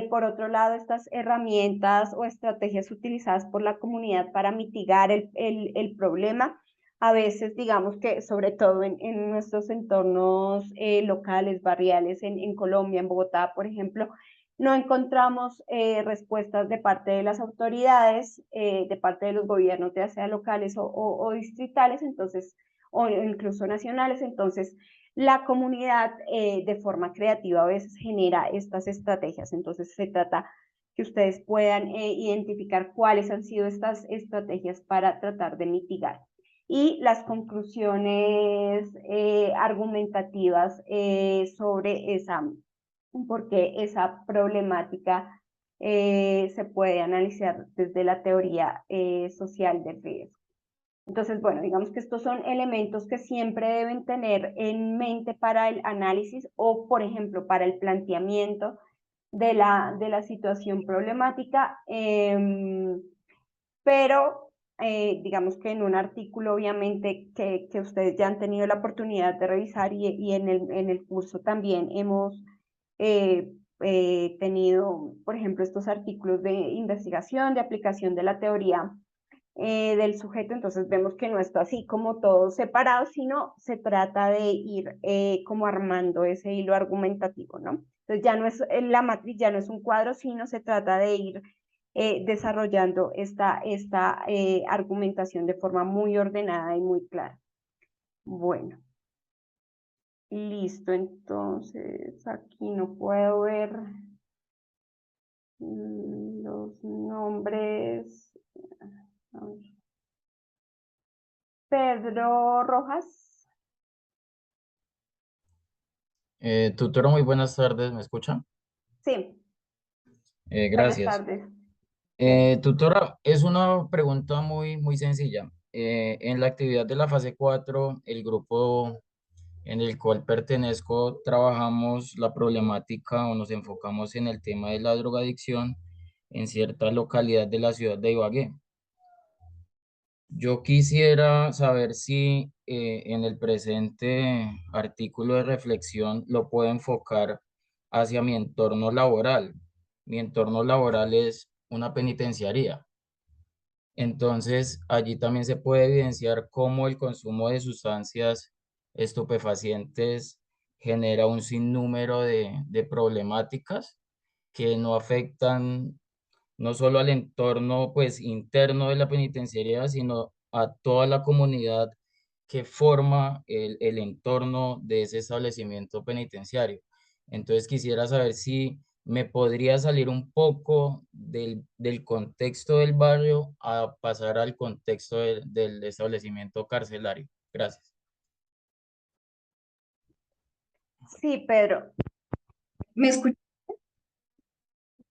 Por otro lado, estas herramientas o estrategias utilizadas por la comunidad para mitigar el problema, a veces digamos que sobre todo en nuestros entornos locales, barriales, en Colombia, en Bogotá, por ejemplo, no encontramos respuestas de parte de las autoridades, de parte de los gobiernos, ya sea locales o distritales, entonces, o incluso nacionales, entonces la comunidad de forma creativa a veces genera estas estrategias. Entonces se trata que ustedes puedan identificar cuáles han sido estas estrategias para tratar de mitigar. Y las conclusiones argumentativas sobre por qué esa problemática se puede analizar desde la teoría social del riesgo. Entonces, bueno, digamos que estos son elementos que siempre deben tener en mente para el análisis o, por ejemplo, para el planteamiento de la situación problemática, pero digamos que en un artículo, obviamente, que ustedes ya han tenido la oportunidad de revisar y en el curso también hemos tenido, por ejemplo, estos artículos de investigación, de aplicación de la teoría del sujeto, entonces vemos que no está así como todo separado, sino se trata de ir como armando ese hilo argumentativo, ¿no? Entonces ya no es la matriz, ya no es un cuadro, sino se trata de ir desarrollando esta argumentación de forma muy ordenada y muy clara. Bueno, listo, entonces aquí no puedo ver los nombres. Pedro Rojas. Tutor, muy buenas tardes, ¿me escucha? Sí, buenas Gracias. tardes. Bien. Tutora, es una pregunta muy sencilla. En la actividad de la fase 4, el grupo en el cual pertenezco, trabajamos la problemática o nos enfocamos en el tema de la drogadicción en cierta localidad de la ciudad de Ibagué. Yo quisiera saber si en el presente artículo de reflexión lo puedo enfocar hacia mi entorno laboral. Mi entorno laboral es una penitenciaría. Entonces, allí también se puede evidenciar cómo el consumo de sustancias estupefacientes genera un sinnúmero de problemáticas que no afectan no solo al entorno pues interno de la penitenciaría, sino a toda la comunidad que forma el entorno de ese establecimiento penitenciario. Entonces quisiera saber si me podría salir un poco del contexto del barrio a pasar al contexto del establecimiento carcelario. Gracias. Sí, Pedro. ¿Me escuchas?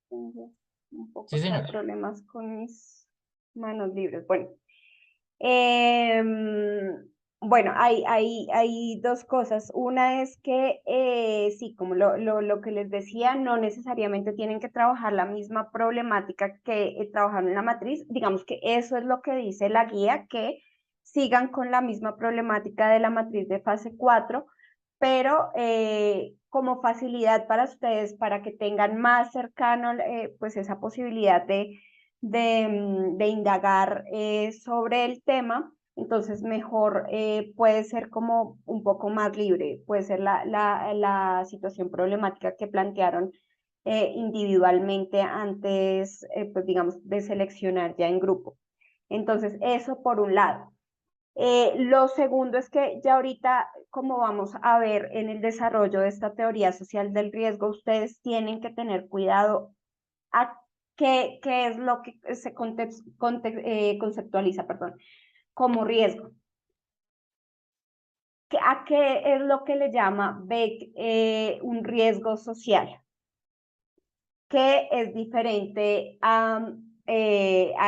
Tengo un poco Sí, acá señora. problemas con mis manos libres. Bueno, em, bueno, hay dos cosas. Una es que, sí, como lo que les decía, no necesariamente tienen que trabajar la misma problemática que trabajaron en la matriz. Digamos que eso es lo que dice la guía, que sigan con la misma problemática de la matriz de fase 4, pero como facilidad para ustedes, para que tengan más cercano pues esa posibilidad de indagar sobre el tema, entonces mejor puede ser como un poco más libre, puede ser la situación problemática que plantearon individualmente antes, pues digamos, de seleccionar ya en grupo. Entonces, eso por un lado. Lo segundo es que ya ahorita, como vamos a ver en el desarrollo de esta teoría social del riesgo, ustedes tienen que tener cuidado a qué es lo que se conceptualiza, perdón, como riesgo. ¿A qué es lo que le llama Beck un riesgo social? Que es diferente a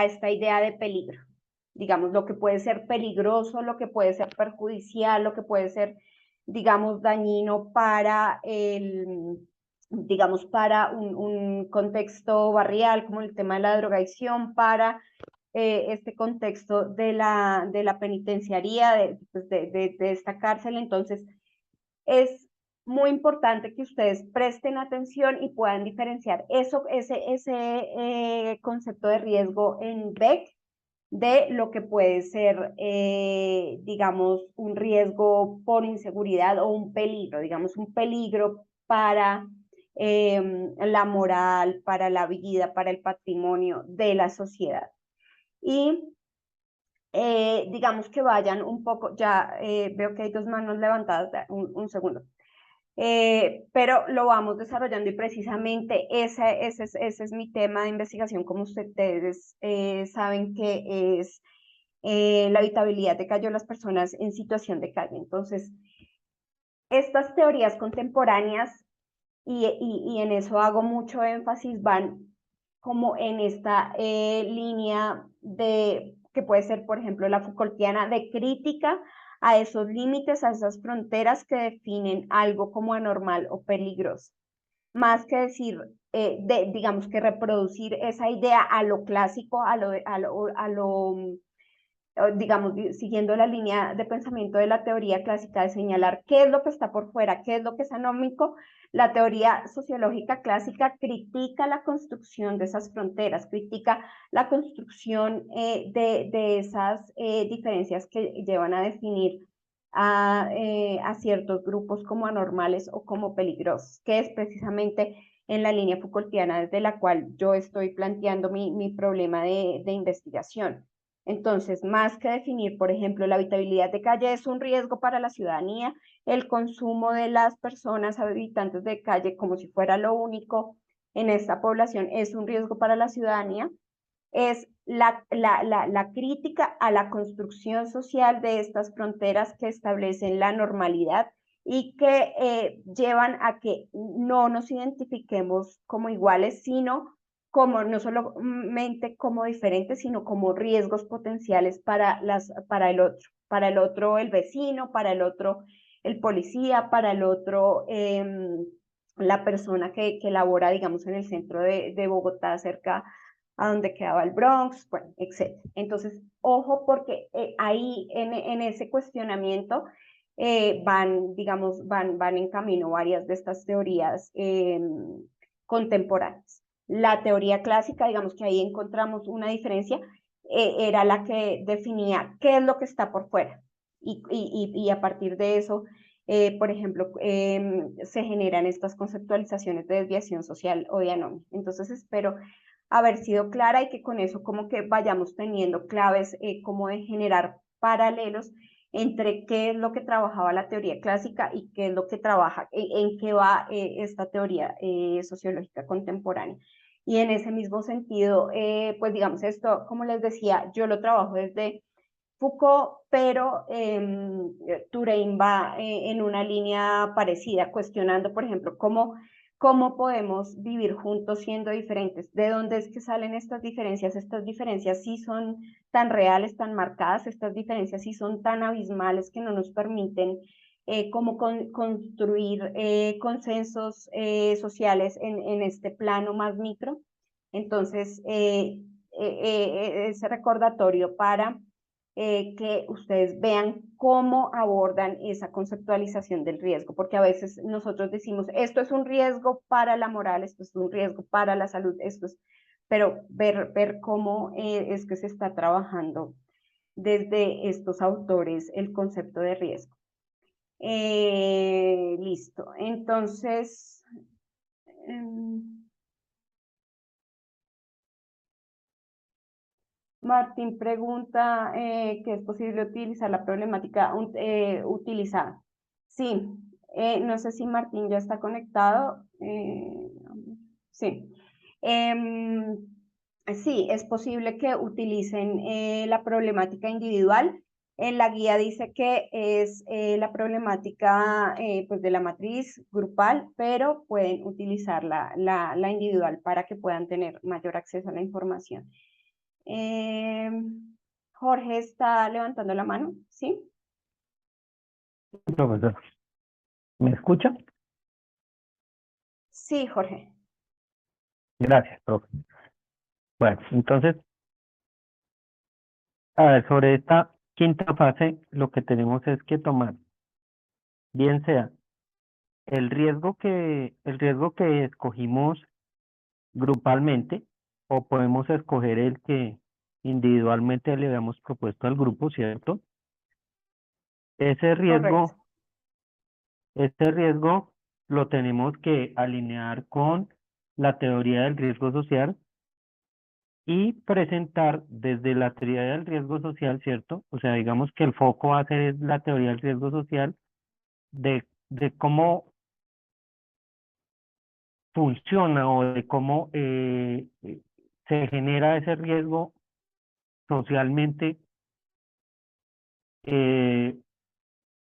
esta idea de peligro. Digamos, lo que puede ser peligroso, lo que puede ser perjudicial, lo que puede ser, digamos, dañino para digamos, para un contexto barrial, como el tema de la drogadicción, para este contexto de la penitenciaría, pues, de esta cárcel. Entonces, es muy importante que ustedes presten atención y puedan diferenciar ese concepto de riesgo en Beck de lo que puede ser, digamos, un riesgo por inseguridad o un peligro, digamos, un peligro para la moral, para la vida, para el patrimonio de la sociedad. Y digamos que vayan un poco, ya veo que hay dos manos levantadas, un segundo. Pero lo vamos desarrollando y precisamente ese es mi tema de investigación, como ustedes saben que es la habitabilidad de calle o las personas en situación de calle. Entonces, estas teorías contemporáneas, y en eso hago mucho énfasis, van como en esta línea de, que puede ser, por ejemplo, la Foucaultiana, de crítica a esos límites, a esas fronteras que definen algo como anormal o peligroso. Más que decir, digamos que reproducir esa idea a lo clásico, digamos, siguiendo la línea de pensamiento de la teoría clásica de señalar qué es lo que está por fuera, qué es lo que es anómico. La teoría sociológica clásica critica la construcción de esas fronteras, critica la construcción de esas diferencias que llevan a definir a ciertos grupos como anormales o como peligrosos, que es precisamente en la línea Foucaultiana desde la cual yo estoy planteando mi problema de investigación. Entonces, más que definir, por ejemplo, la habitabilidad de calle es un riesgo para la ciudadanía, el consumo de las personas habitantes de calle como si fuera lo único en esta población es un riesgo para la ciudadanía, es la crítica a la construcción social de estas fronteras que establecen la normalidad y que llevan a que no nos identifiquemos como iguales, sino como no solamente como diferentes, sino como riesgos potenciales para el otro el vecino, para el otro el policía, para el otro la persona que labora, digamos, en el centro de Bogotá, cerca a donde quedaba el Bronx, bueno, etc. Entonces, ojo, porque ahí en ese cuestionamiento van en camino varias de estas teorías contemporáneas. La teoría clásica, digamos que ahí encontramos una diferencia, era la que definía qué es lo que está por fuera. Y a partir de eso, por ejemplo, se generan estas conceptualizaciones de desviación social o de anomia. Entonces, espero haber sido clara y que con eso como que vayamos teniendo claves como de generar paralelos entre qué es lo que trabajaba la teoría clásica y qué es lo que trabaja, en qué va esta teoría sociológica contemporánea. Y en ese mismo sentido, pues digamos esto, como les decía, yo lo trabajo desde Foucault, pero Touraine va en una línea parecida, cuestionando, por ejemplo, cómo podemos vivir juntos siendo diferentes. ¿De dónde es que salen estas diferencias? Estas diferencias sí son tan reales, tan marcadas, estas diferencias sí son tan abismales que no nos permiten construir consensos sociales en este plano más micro. Entonces, ese recordatorio para que ustedes vean cómo abordan esa conceptualización del riesgo, porque a veces nosotros decimos, esto es un riesgo para la moral, esto es un riesgo para la salud, pero ver cómo es que se está trabajando desde estos autores el concepto de riesgo. Listo, entonces... Martín pregunta que es posible utilizar la problemática utilizada. Sí, no sé si Martín ya está conectado. Sí. Sí, es posible que utilicen la problemática individual. En la guía dice que es la problemática pues de la matriz grupal, pero pueden utilizar la individual para que puedan tener mayor acceso a la información. Jorge está levantando la mano, ¿sí? Profesor, ¿me escucha? Sí, Jorge. Gracias, profe. Bueno, entonces, a ver, sobre esta quinta fase, lo que tenemos es que tomar, bien sea el riesgo que escogimos grupalmente, o podemos escoger el que individualmente le habíamos propuesto al grupo, ¿cierto? Ese Correcto. riesgo, ese riesgo lo tenemos que alinear con la teoría del riesgo social y presentar desde la teoría del riesgo social, ¿cierto? O sea, digamos que el foco va a ser es la teoría del riesgo social, de cómo funciona o de cómo se genera ese riesgo socialmente eh,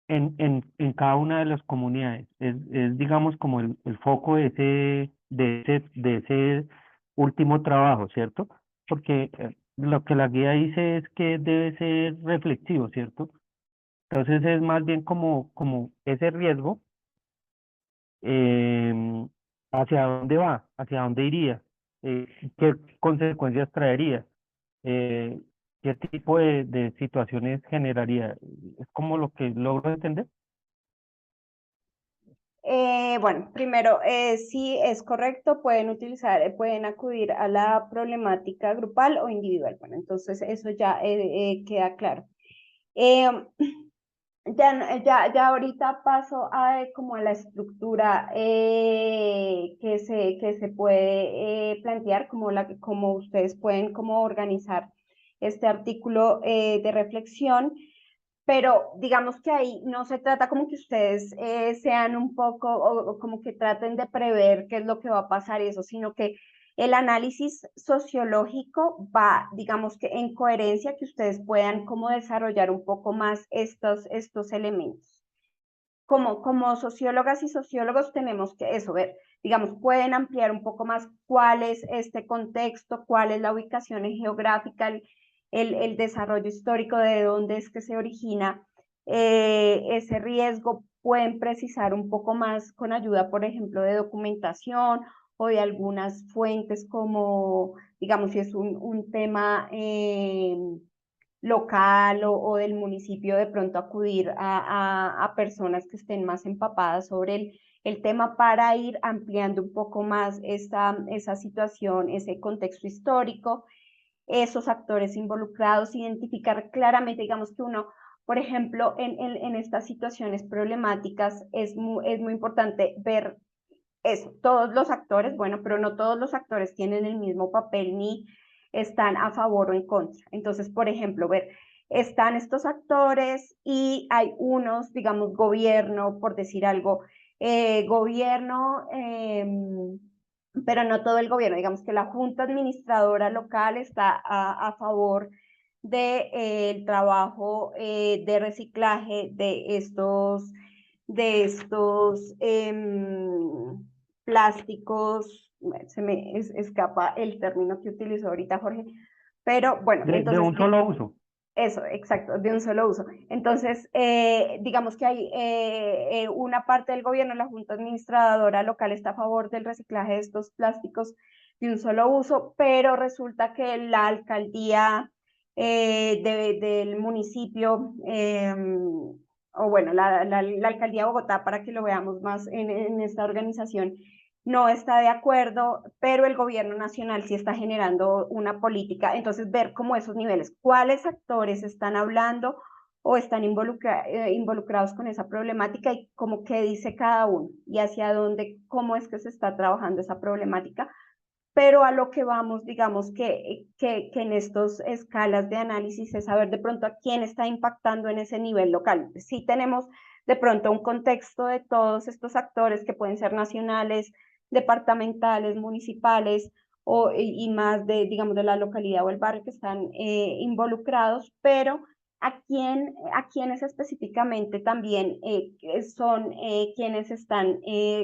en cada una de las comunidades. Es digamos, como el foco de ese último trabajo, ¿cierto? Porque lo que la guía dice es que debe ser reflexivo, ¿cierto? Entonces es más bien como ese riesgo, em, hacia dónde va, hacia dónde iría, eh, qué consecuencias traería, eh, qué tipo de situaciones generaría. Es como lo que logro entender. Bueno, primero, sí es correcto, pueden utilizar, pueden acudir a la problemática grupal o individual. Bueno, entonces eso ya queda claro. Eh, ya ahorita paso a como a la estructura que se puede plantear, como ustedes pueden como organizar este artículo de reflexión. Pero digamos que ahí no se trata como que ustedes sean un poco o como que traten de prever qué es lo que va a pasar y eso, sino que el análisis sociológico va, digamos que en coherencia, que ustedes puedan como desarrollar un poco más estos elementos. Como sociólogas y sociólogos tenemos que eso, ver, digamos, pueden ampliar un poco más cuál es este contexto, cuál es la ubicación geográfica, el desarrollo histórico, de dónde es que se origina ese riesgo, pueden precisar un poco más con ayuda, por ejemplo, de documentación o de algunas fuentes como, digamos, si es un tema local o del municipio, de pronto acudir a personas que estén más empapadas sobre el tema para ir ampliando un poco más esa situación, ese contexto histórico, esos actores involucrados, identificar claramente, digamos que uno, por ejemplo, en estas situaciones problemáticas es muy importante ver eso, todos los actores, bueno, pero no todos los actores tienen el mismo papel ni están a favor o en contra. Entonces, por ejemplo, ver, están estos actores y hay unos, digamos, gobierno, por decir algo, gobierno, pero no todo el gobierno, digamos que la junta administradora local está a favor del trabajo de reciclaje de estos plásticos, se me escapa el término que utilizó ahorita Jorge, pero bueno, De entonces un solo uso. eso, exacto, de un solo uso. Entonces, digamos que hay una parte del gobierno, la Junta Administradora Local está a favor del reciclaje de estos plásticos de un solo uso, pero resulta que la alcaldía del municipio, o bueno, la alcaldía de Bogotá, para que lo veamos más en esta organización, no está de acuerdo, pero el gobierno nacional sí está generando una política. Entonces, ver cómo esos niveles, cuáles actores están hablando o están involucrados con esa problemática y cómo qué dice cada uno y hacia dónde, cómo es que se está trabajando esa problemática. Pero a lo que vamos, digamos que en estas escalas de análisis es saber de pronto a quién está impactando en ese nivel local. Sí tenemos de pronto un contexto de todos estos actores que pueden ser nacionales, departamentales, municipales y más de, digamos, de la localidad o el barrio que están involucrados, pero a quienes específicamente también son quienes están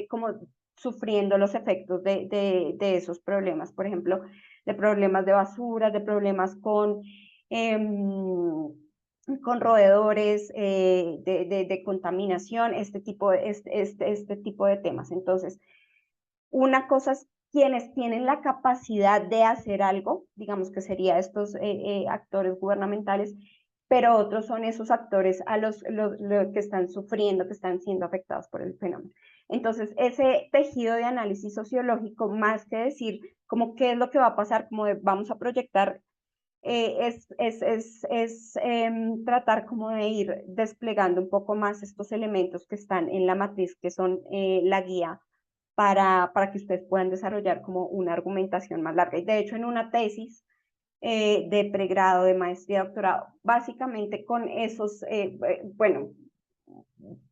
como sufriendo los efectos de esos problemas, por ejemplo, de problemas de basura, de problemas con roedores, de contaminación, este tipo de temas. Entonces, una cosa es quienes tienen la capacidad de hacer algo, digamos que sería estos actores gubernamentales, pero otros son esos actores a los que están sufriendo, que están siendo afectados por el fenómeno. Entonces, ese tejido de análisis sociológico, más que decir como qué es lo que va a pasar, como vamos a proyectar, tratar como de ir desplegando un poco más estos elementos que están en la matriz, que son la guía para que ustedes puedan desarrollar como una argumentación más larga. Y de hecho, en una tesis de pregrado, de maestría, doctorado, básicamente con esos, bueno,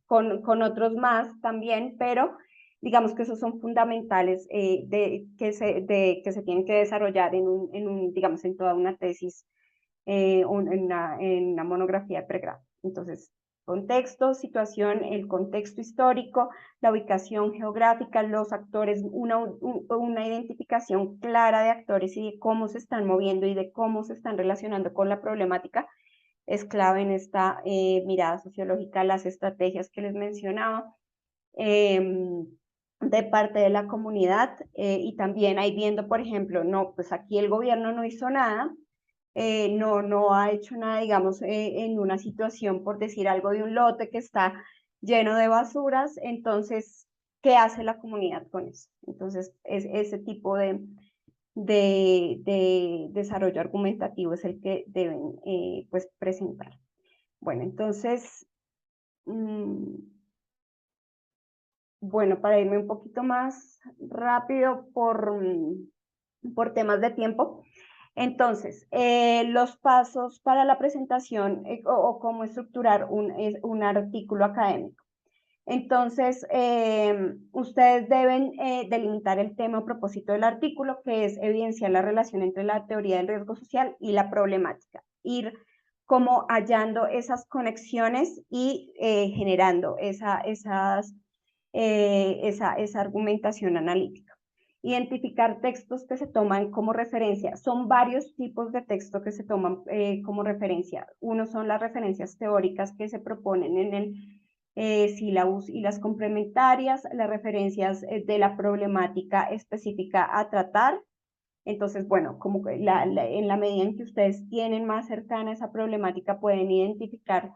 con otros más también, pero digamos que esos son fundamentales que se tienen que desarrollar digamos, en toda una tesis, en una monografía de pregrado. Entonces, Contexto, situación, el contexto histórico, la ubicación geográfica, los actores, una identificación clara de actores y de cómo se están moviendo y de cómo se están relacionando con la problemática es clave en esta mirada sociológica, las estrategias que les mencionaba de parte de la comunidad y también ahí viendo, por ejemplo, no, pues aquí el gobierno no hizo nada, no ha hecho nada, digamos, en una situación, por decir algo, de un lote que está lleno de basuras, entonces, ¿qué hace la comunidad con eso? Entonces, ese tipo de desarrollo argumentativo es el que deben pues presentar. Bueno, entonces, bueno, para irme un poquito más rápido por temas de tiempo. Entonces, los pasos para la presentación o cómo estructurar un artículo académico. Entonces, ustedes deben delimitar el tema o propósito del artículo, que es evidenciar la relación entre la teoría del riesgo social y la problemática. Ir como hallando esas conexiones y generando esa argumentación analítica. Identificar textos que se toman como referencia. Son varios tipos de textos que se toman como referencia. Uno son las referencias teóricas que se proponen en el sílabus y las complementarias, las referencias de la problemática específica a tratar. Entonces, bueno, como que en la medida en que ustedes tienen más cercana esa problemática, pueden identificar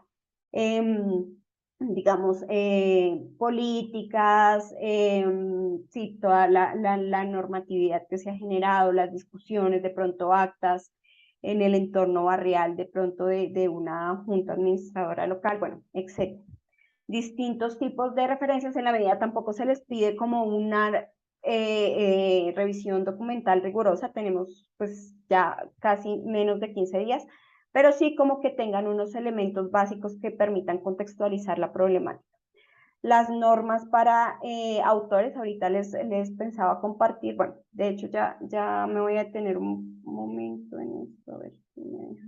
digamos, políticas, sí, toda la normatividad que se ha generado, las discusiones, de pronto actas en el entorno barrial, de pronto de una junta administradora local, bueno, etc. Distintos tipos de referencias en la medida tampoco se les pide como una revisión documental rigurosa, tenemos pues ya casi menos de 15 días, pero sí como que tengan unos elementos básicos que permitan contextualizar la problemática. Las normas para autores, ahorita les pensaba compartir, bueno, de hecho ya me voy a detener un momento en esto, a ver si me deja.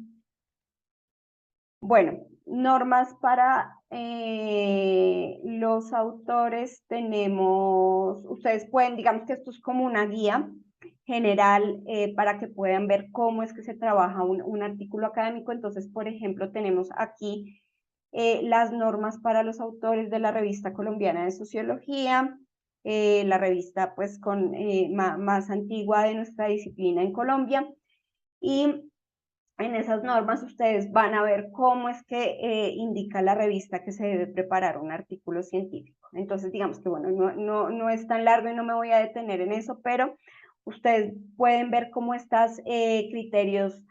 Bueno, normas para los autores tenemos, ustedes pueden, digamos que esto es como una guía general para que puedan ver cómo es que se trabaja un artículo académico. Entonces, por ejemplo, tenemos aquí las normas para los autores de la Revista Colombiana de Sociología, la revista pues más antigua de nuestra disciplina en Colombia, y en esas normas ustedes van a ver cómo es que indica la revista que se debe preparar un artículo científico. Entonces, digamos que bueno, no es tan largo y no me voy a detener en eso, pero ustedes pueden ver cómo estas criterios,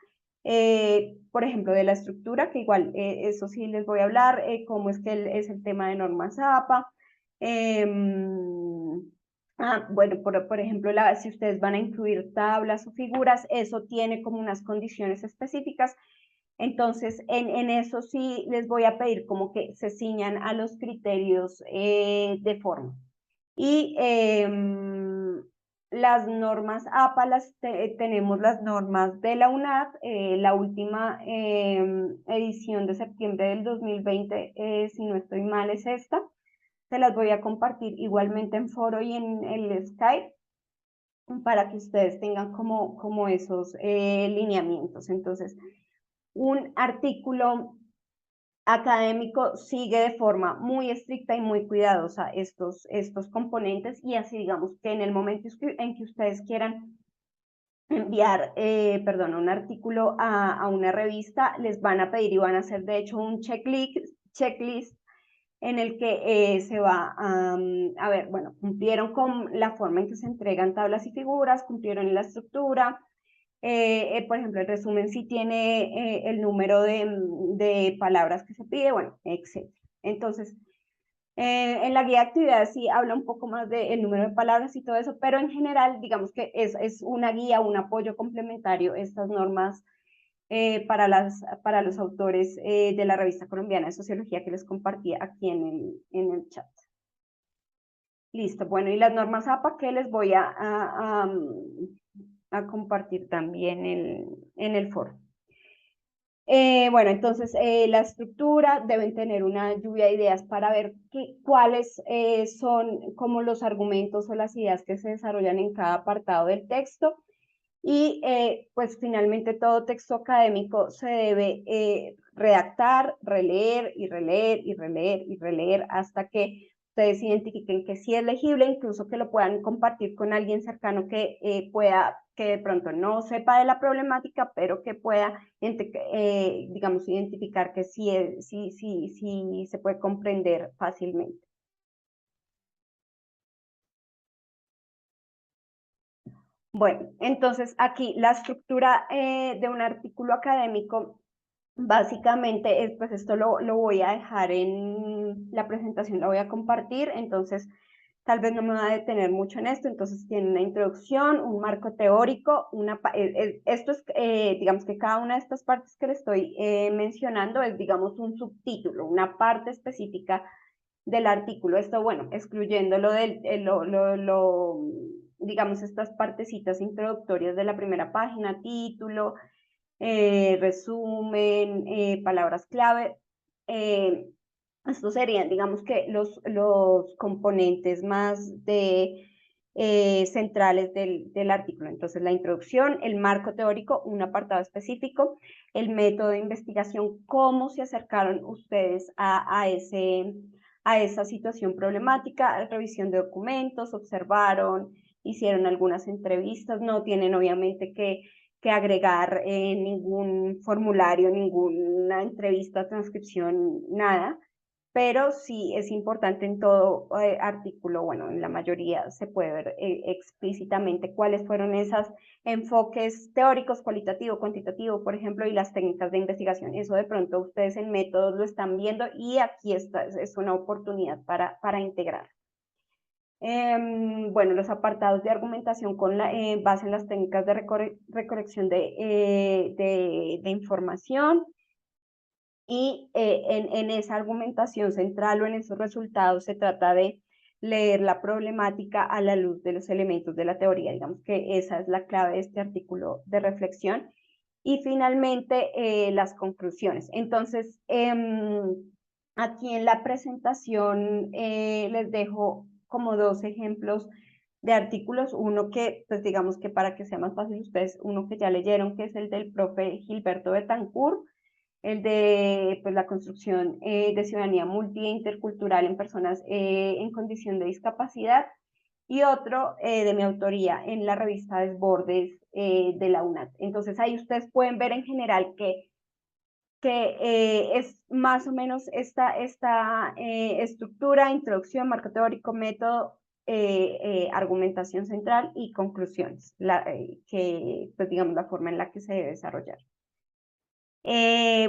por ejemplo, de la estructura, que igual eso sí les voy a hablar, cómo es que es el tema de normas APA, bueno, por ejemplo, si ustedes van a incluir tablas o figuras, eso tiene como unas condiciones específicas. Entonces, en eso sí les voy a pedir como que se ciñan a los criterios de forma. Y las normas APA, tenemos las normas de la UNAD, la última edición de septiembre del 2020, si no estoy mal, es esta. Se las voy a compartir igualmente en foro y en el Skype para que ustedes tengan como esos lineamientos. Entonces, un artículo académico sigue de forma muy estricta y muy cuidadosa estos componentes, y así digamos que en el momento en que ustedes quieran enviar, un artículo a una revista, les van a pedir y van a hacer de hecho un checklist en el que se va a ver, bueno, cumplieron con la forma en que se entregan tablas y figuras, cumplieron en la estructura, por ejemplo, el resumen sí tiene el número de palabras que se pide, bueno, etc. Entonces, en la guía de actividades sí habla un poco más del número de palabras y todo eso, pero en general, digamos que es una guía, un apoyo complementario, estas normas para los autores de la Revista Colombiana de Sociología que les compartí aquí en el chat. Listo, bueno, y las normas APA que les voy a compartir también en el foro. Bueno, entonces la estructura deben tener una lluvia de ideas para ver cuáles son como los argumentos o las ideas que se desarrollan en cada apartado del texto. Y pues finalmente todo texto académico se debe redactar, releer y releer y releer y releer hasta que ustedes identifiquen que sí es legible, incluso que lo puedan compartir con alguien cercano que que de pronto no sepa de la problemática, pero que pueda, digamos, identificar que sí se puede comprender fácilmente. Bueno, entonces aquí la estructura de un artículo académico, básicamente, pues esto lo voy a dejar en la presentación, la voy a compartir, entonces tal vez no me voy a detener mucho en esto. Entonces tiene una introducción, un marco teórico, esto es, digamos que cada una de estas partes que le estoy mencionando es, digamos, un subtítulo, una parte específica del artículo. Esto, bueno, excluyendo digamos, estas partecitas introductorias de la primera página, título, resumen, palabras clave. Estos serían, digamos que los componentes más centrales del artículo. Entonces, la introducción, el marco teórico, un apartado específico, el método de investigación, cómo se acercaron ustedes a esa situación problemática, revisión de documentos, observaron, hicieron algunas entrevistas, no tienen obviamente que agregar ningún formulario, ninguna entrevista, transcripción, nada, pero sí es importante en todo artículo, bueno, en la mayoría se puede ver explícitamente cuáles fueron esos enfoques teóricos, cualitativo, cuantitativo, por ejemplo, y las técnicas de investigación. Eso de pronto ustedes en métodos lo están viendo y aquí es una oportunidad para integrar. Bueno, los apartados de argumentación con base en las técnicas de recolección de información, y en esa argumentación central o en esos resultados se trata de leer la problemática a la luz de los elementos de la teoría. Digamos que esa es la clave de este artículo de reflexión. Y finalmente, las conclusiones. Entonces, aquí en la presentación les dejo como dos ejemplos de artículos. Uno que, pues digamos que para que sea más fácil ustedes, uno que ya leyeron, que es el del profe Gilberto Betancourt, el de pues, la construcción de ciudadanía multi e intercultural en personas en condición de discapacidad, y otro de mi autoría en la revista Desbordes de la UNAD. Entonces ahí ustedes pueden ver en general que es más o menos esta estructura, introducción, marco teórico, método, argumentación central y conclusiones, que pues digamos la forma en la que se debe desarrollar.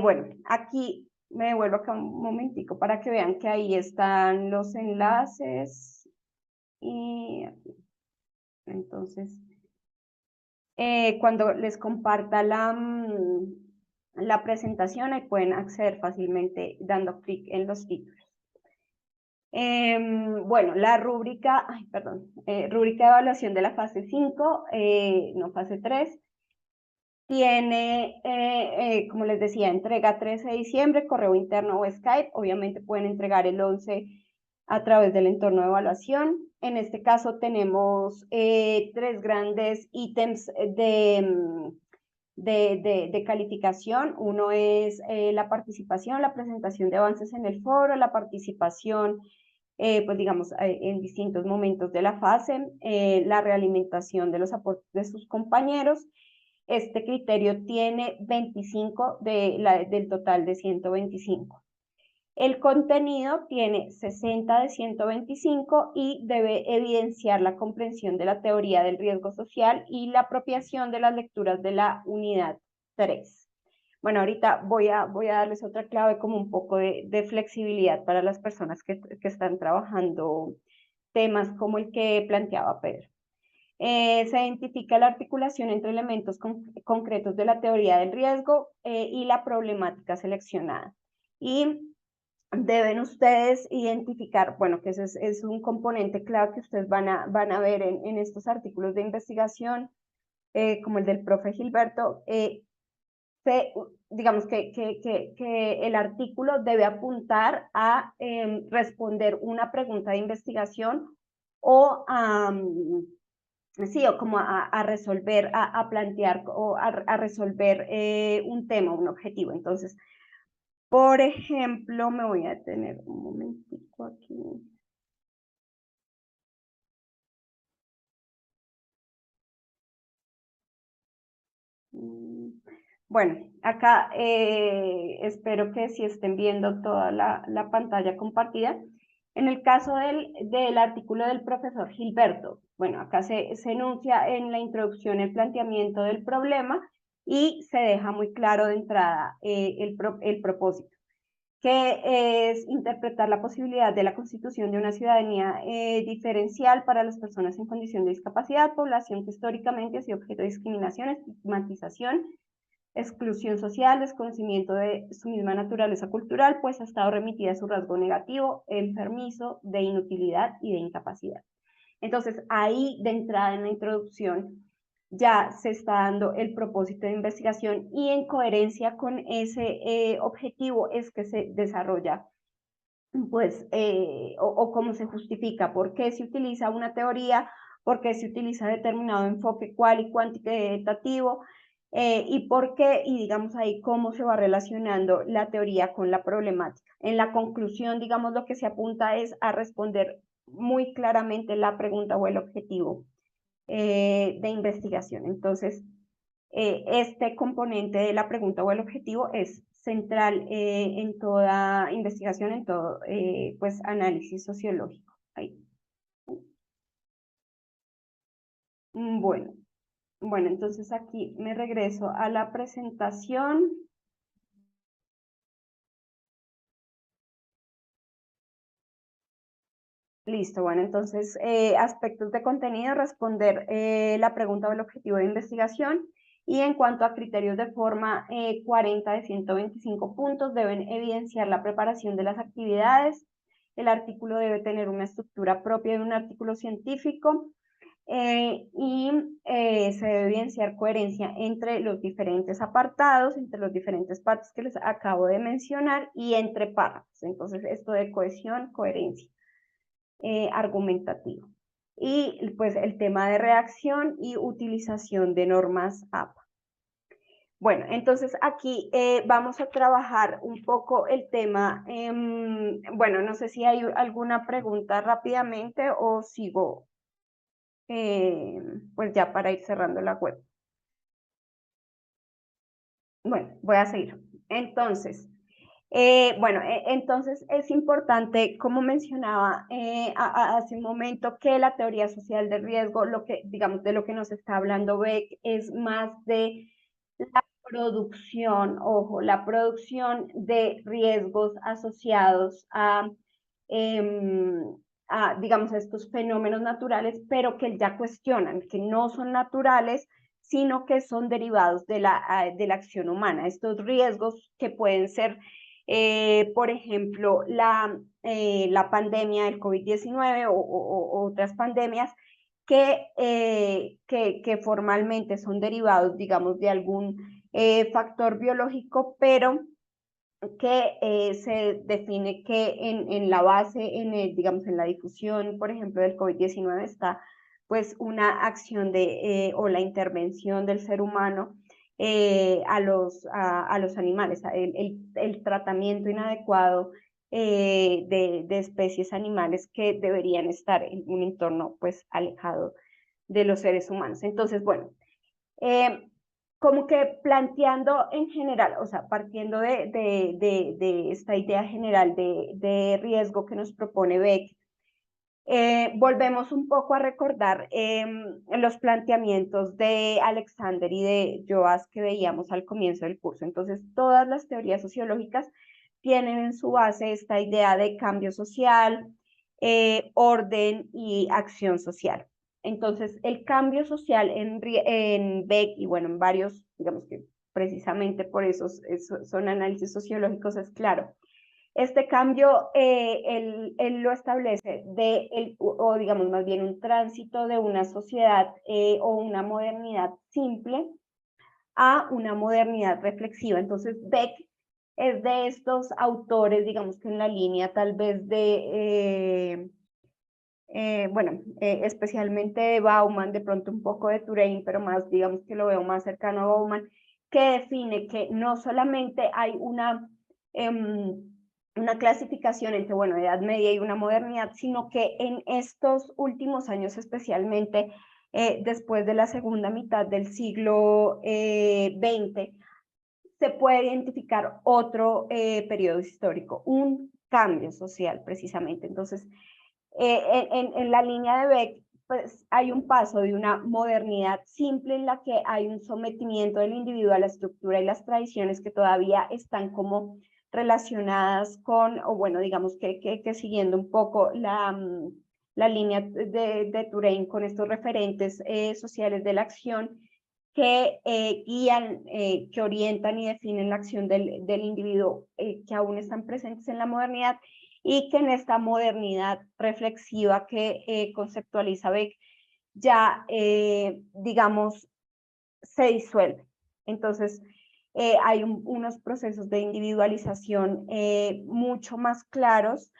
Bueno, aquí me devuelvo acá un momentico para que vean que ahí están los enlaces y aquí. Entonces, cuando les comparta la presentación, ahí pueden acceder fácilmente dando clic en los títulos. Bueno, la rúbrica, rúbrica de evaluación de la fase 5, no fase 3, tiene, como les decía, entrega 13 de diciembre, correo interno o Skype. Obviamente pueden entregar el 11 a través del entorno de evaluación. En este caso tenemos 3 grandes ítems de calificación. Uno es la participación, la presentación de avances en el foro, la participación, pues digamos, en distintos momentos de la fase, la realimentación de los aportes de sus compañeros. Este criterio tiene 25 del total de 125. El contenido tiene 60 de 125 y debe evidenciar la comprensión de la teoría del riesgo social y la apropiación de las lecturas de la unidad 3. Bueno, ahorita voy a darles otra clave como un poco de flexibilidad para las personas que están trabajando temas como el que planteaba Pedro. Se identifica la articulación entre elementos concretos de la teoría del riesgo y la problemática seleccionada. Y deben ustedes identificar, bueno, que ese es un componente clave que ustedes van a ver en estos artículos de investigación, como el del profe Gilberto, digamos que el artículo debe apuntar a responder una pregunta de investigación o sí, o como a resolver, a plantear o a resolver un tema, un objetivo. Entonces, por ejemplo, me voy a detener un momentico aquí. Bueno, acá espero que sí estén viendo toda la pantalla compartida. En el caso del artículo del profesor Gilberto, bueno, acá se enuncia en la introducción el planteamiento del problema y se deja muy claro de entrada el propósito, que es interpretar la posibilidad de la constitución de una ciudadanía diferencial para las personas en condición de discapacidad, población que históricamente ha sido objeto de discriminación, estigmatización, exclusión social, desconocimiento de su misma naturaleza cultural, pues ha estado remitida a su rasgo negativo, enfermizo, de inutilidad y de incapacidad. Entonces, ahí de entrada en la introducción ya se está dando el propósito de investigación y en coherencia con ese objetivo es que se desarrolla, pues, o cómo se justifica, por qué se utiliza una teoría, por qué se utiliza determinado enfoque cual y cuantitativo, y por qué, y digamos ahí cómo se va relacionando la teoría con la problemática. En la conclusión, digamos, lo que se apunta es a responder muy claramente la pregunta o el objetivo de investigación. Entonces, este componente de la pregunta o el objetivo es central en toda investigación, en todo pues, análisis sociológico. Ahí. Bueno, entonces aquí me regreso a la presentación. Listo, bueno, entonces aspectos de contenido, responder la pregunta o el objetivo de investigación. Y en cuanto a criterios de forma, 40 de 125 puntos deben evidenciar la preparación de las actividades. El artículo debe tener una estructura propia de un artículo científico y se debe evidenciar coherencia entre los diferentes apartados, entre las diferentes partes que les acabo de mencionar y entre párrafos. Entonces, esto de cohesión, coherencia. Argumentativo. Y pues el tema de redacción y utilización de normas APA. Bueno, entonces aquí vamos a trabajar un poco el tema, bueno, no sé si hay alguna pregunta rápidamente o sigo, pues ya para ir cerrando la web. Bueno, voy a seguir. Entonces, bueno, entonces es importante, como mencionaba hace un momento, que la teoría social del riesgo, lo que, digamos, de lo que nos está hablando Beck, es más de la producción, ojo, la producción de riesgos asociados digamos, a estos fenómenos naturales, pero que ya cuestionan, que no son naturales, sino que son derivados de la acción humana. Estos riesgos que pueden ser, por ejemplo, la pandemia del COVID-19 o otras pandemias que formalmente son derivados, digamos, de algún factor biológico, pero que se define que en la base, digamos, en la difusión, por ejemplo, del COVID-19 está pues una acción o la intervención del ser humano a los animales, el tratamiento inadecuado de especies animales que deberían estar en un entorno pues alejado de los seres humanos. Entonces, bueno, como que planteando en general, o sea, partiendo de esta idea general de riesgo que nos propone Beck, volvemos un poco a recordar los planteamientos de Alexander y de Joas que veíamos al comienzo del curso. Entonces, todas las teorías sociológicas tienen en su base esta idea de cambio social, orden y acción social. Entonces, el cambio social en Beck y bueno, en varios, digamos que precisamente por eso son análisis sociológicos, es claro. Este cambio, él lo establece o digamos más bien un tránsito de una sociedad o una modernidad simple a una modernidad reflexiva. Entonces, Beck es de estos autores, digamos que en la línea tal vez de, especialmente de Bauman, de pronto un poco de Touraine, pero más, digamos que lo veo más cercano a Bauman, que define que no solamente hay una clasificación entre, bueno, Edad Media y una modernidad, sino que en estos últimos años, especialmente después de la segunda mitad del siglo XX, se puede identificar otro periodo histórico, un cambio social precisamente. Entonces, en la línea de Beck, pues hay un paso de una modernidad simple en la que hay un sometimiento del individuo a la estructura y las tradiciones que todavía están como relacionadas con, o bueno, digamos que siguiendo un poco la línea de Touraine con estos referentes sociales de la acción que guían, que orientan y definen la acción del individuo, que aún están presentes en la modernidad, y que en esta modernidad reflexiva que conceptualiza Beck ya, digamos, se disuelve. Entonces, hay unos procesos de individualización mucho más claros,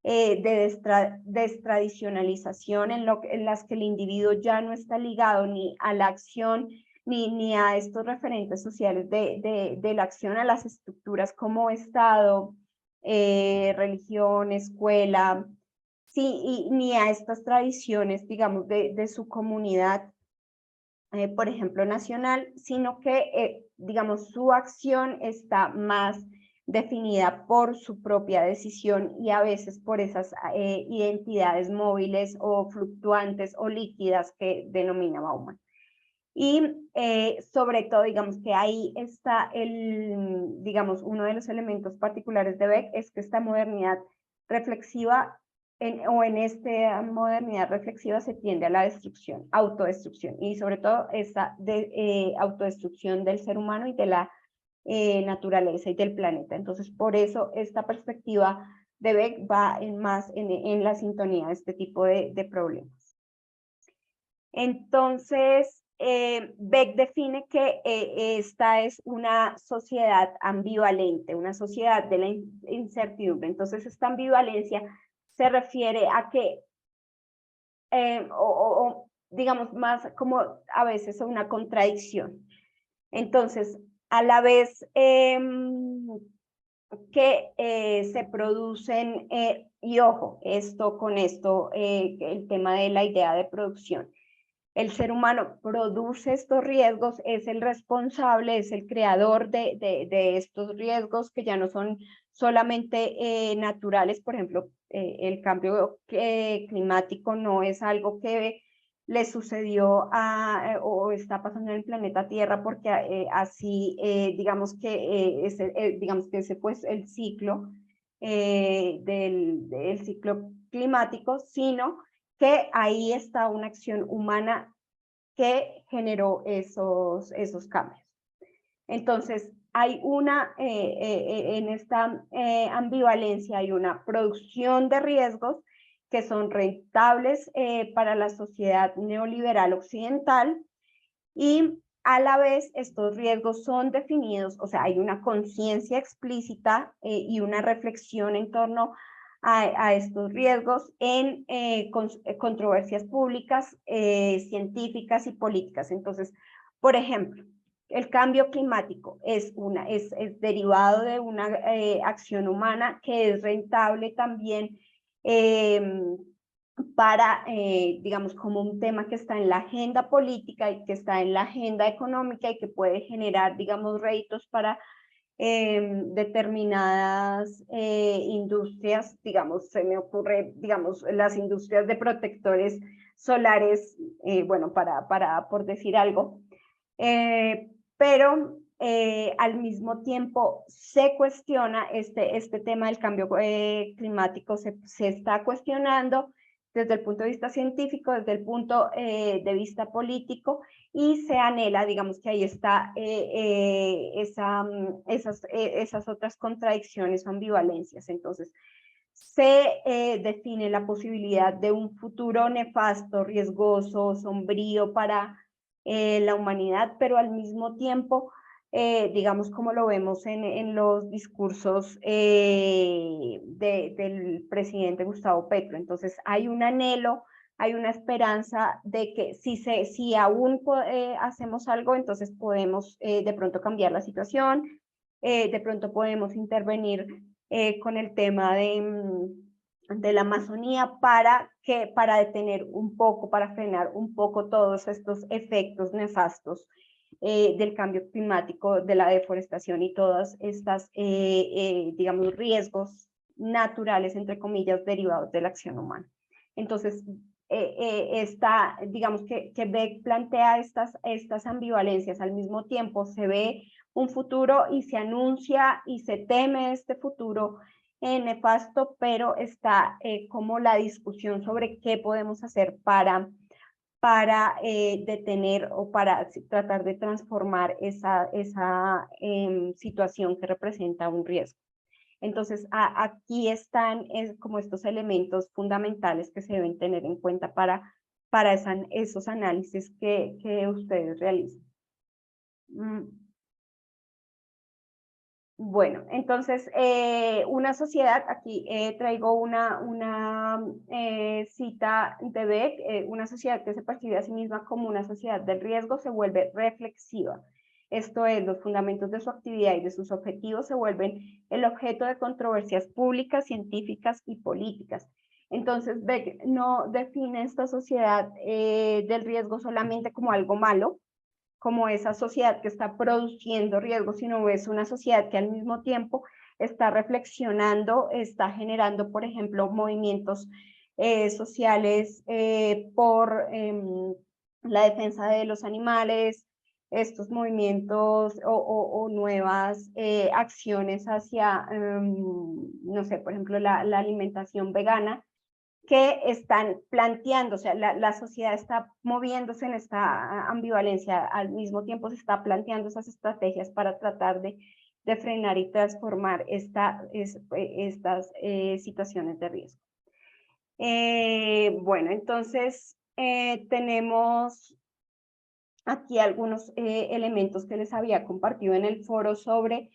de destradicionalización en las que el individuo ya no está ligado ni a la acción ni a estos referentes sociales de la acción, a las estructuras como Estado, religión, escuela, sí, y ni a estas tradiciones, digamos, de su comunidad, por ejemplo, nacional, sino que, digamos, su acción está más definida por su propia decisión y a veces por esas identidades móviles o fluctuantes o líquidas que denomina Bauman. Y sobre todo, digamos que ahí está digamos, uno de los elementos particulares de Beck es que esta modernidad reflexiva, en esta modernidad reflexiva se tiende a la destrucción, autodestrucción, y sobre todo esta autodestrucción del ser humano y de la naturaleza y del planeta. Entonces, por eso esta perspectiva de Beck va más en la sintonía de este tipo de problemas. Entonces, Beck define que esta es una sociedad ambivalente, una sociedad de la incertidumbre. Entonces, esta ambivalencia se refiere a que, digamos, más como a veces a una contradicción. Entonces, a la vez que se producen, y ojo, esto con esto, el tema de la idea de producción. El ser humano produce estos riesgos, es el responsable, es el creador de estos riesgos que ya no son solamente naturales. Por ejemplo, el cambio climático no es algo que le sucedió o está pasando en el planeta Tierra porque así, digamos que ese fue el ciclo del ciclo climático, sino que ahí está una acción humana que generó esos cambios. Entonces, hay en esta ambivalencia hay una producción de riesgos que son rentables para la sociedad neoliberal occidental, y a la vez estos riesgos son definidos, o sea, hay una conciencia explícita y una reflexión en torno a estos riesgos en controversias públicas, científicas y políticas. Entonces, por ejemplo, el cambio climático es derivado de una acción humana que es rentable también para, digamos, como un tema que está en la agenda política y que está en la agenda económica y que puede generar, digamos, réditos para determinadas industrias, digamos, se me ocurre, digamos, las industrias de protectores solares, bueno, por decir algo, pero al mismo tiempo se cuestiona este tema del cambio climático, se está cuestionando desde el punto de vista científico, desde el punto de vista político, y se anhela, digamos que ahí está esas otras contradicciones o ambivalencias. Entonces, se define la posibilidad de un futuro nefasto, riesgoso, sombrío para la humanidad, pero al mismo tiempo, digamos como lo vemos en los discursos del presidente Gustavo Petro. Entonces hay un anhelo, hay una esperanza de que si aún hacemos algo, entonces podemos de pronto cambiar la situación, de pronto podemos intervenir con el tema de la Amazonía para detener un poco, para frenar un poco todos estos efectos nefastos del cambio climático, de la deforestación y todas estas, digamos, riesgos naturales, entre comillas, derivados de la acción humana. Entonces, digamos que Beck plantea estas ambivalencias. Al mismo tiempo se ve un futuro y se anuncia y se teme este futuro nefasto, pero está como la discusión sobre qué podemos hacer para detener o para tratar de transformar esa situación que representa un riesgo. Entonces, aquí están como estos elementos fundamentales que se deben tener en cuenta para esos análisis que ustedes realizan. Bueno, entonces, una sociedad, aquí traigo una cita de Beck, una sociedad que se percibe a sí misma como una sociedad del riesgo se vuelve reflexiva. Esto es, los fundamentos de su actividad y de sus objetivos se vuelven el objeto de controversias públicas, científicas y políticas. Entonces, Beck no define esta sociedad del riesgo solamente como algo malo, como esa sociedad que está produciendo riesgos, sino es una sociedad que al mismo tiempo está reflexionando, está generando, por ejemplo, movimientos sociales por la defensa de los animales, estos movimientos o nuevas acciones hacia, no sé, por ejemplo, la alimentación vegana, que están planteando, o sea, la sociedad está moviéndose en esta ambivalencia, al mismo tiempo se está planteando esas estrategias para tratar de frenar y transformar estas situaciones de riesgo. Bueno, entonces tenemos aquí algunos elementos que les había compartido en el foro sobre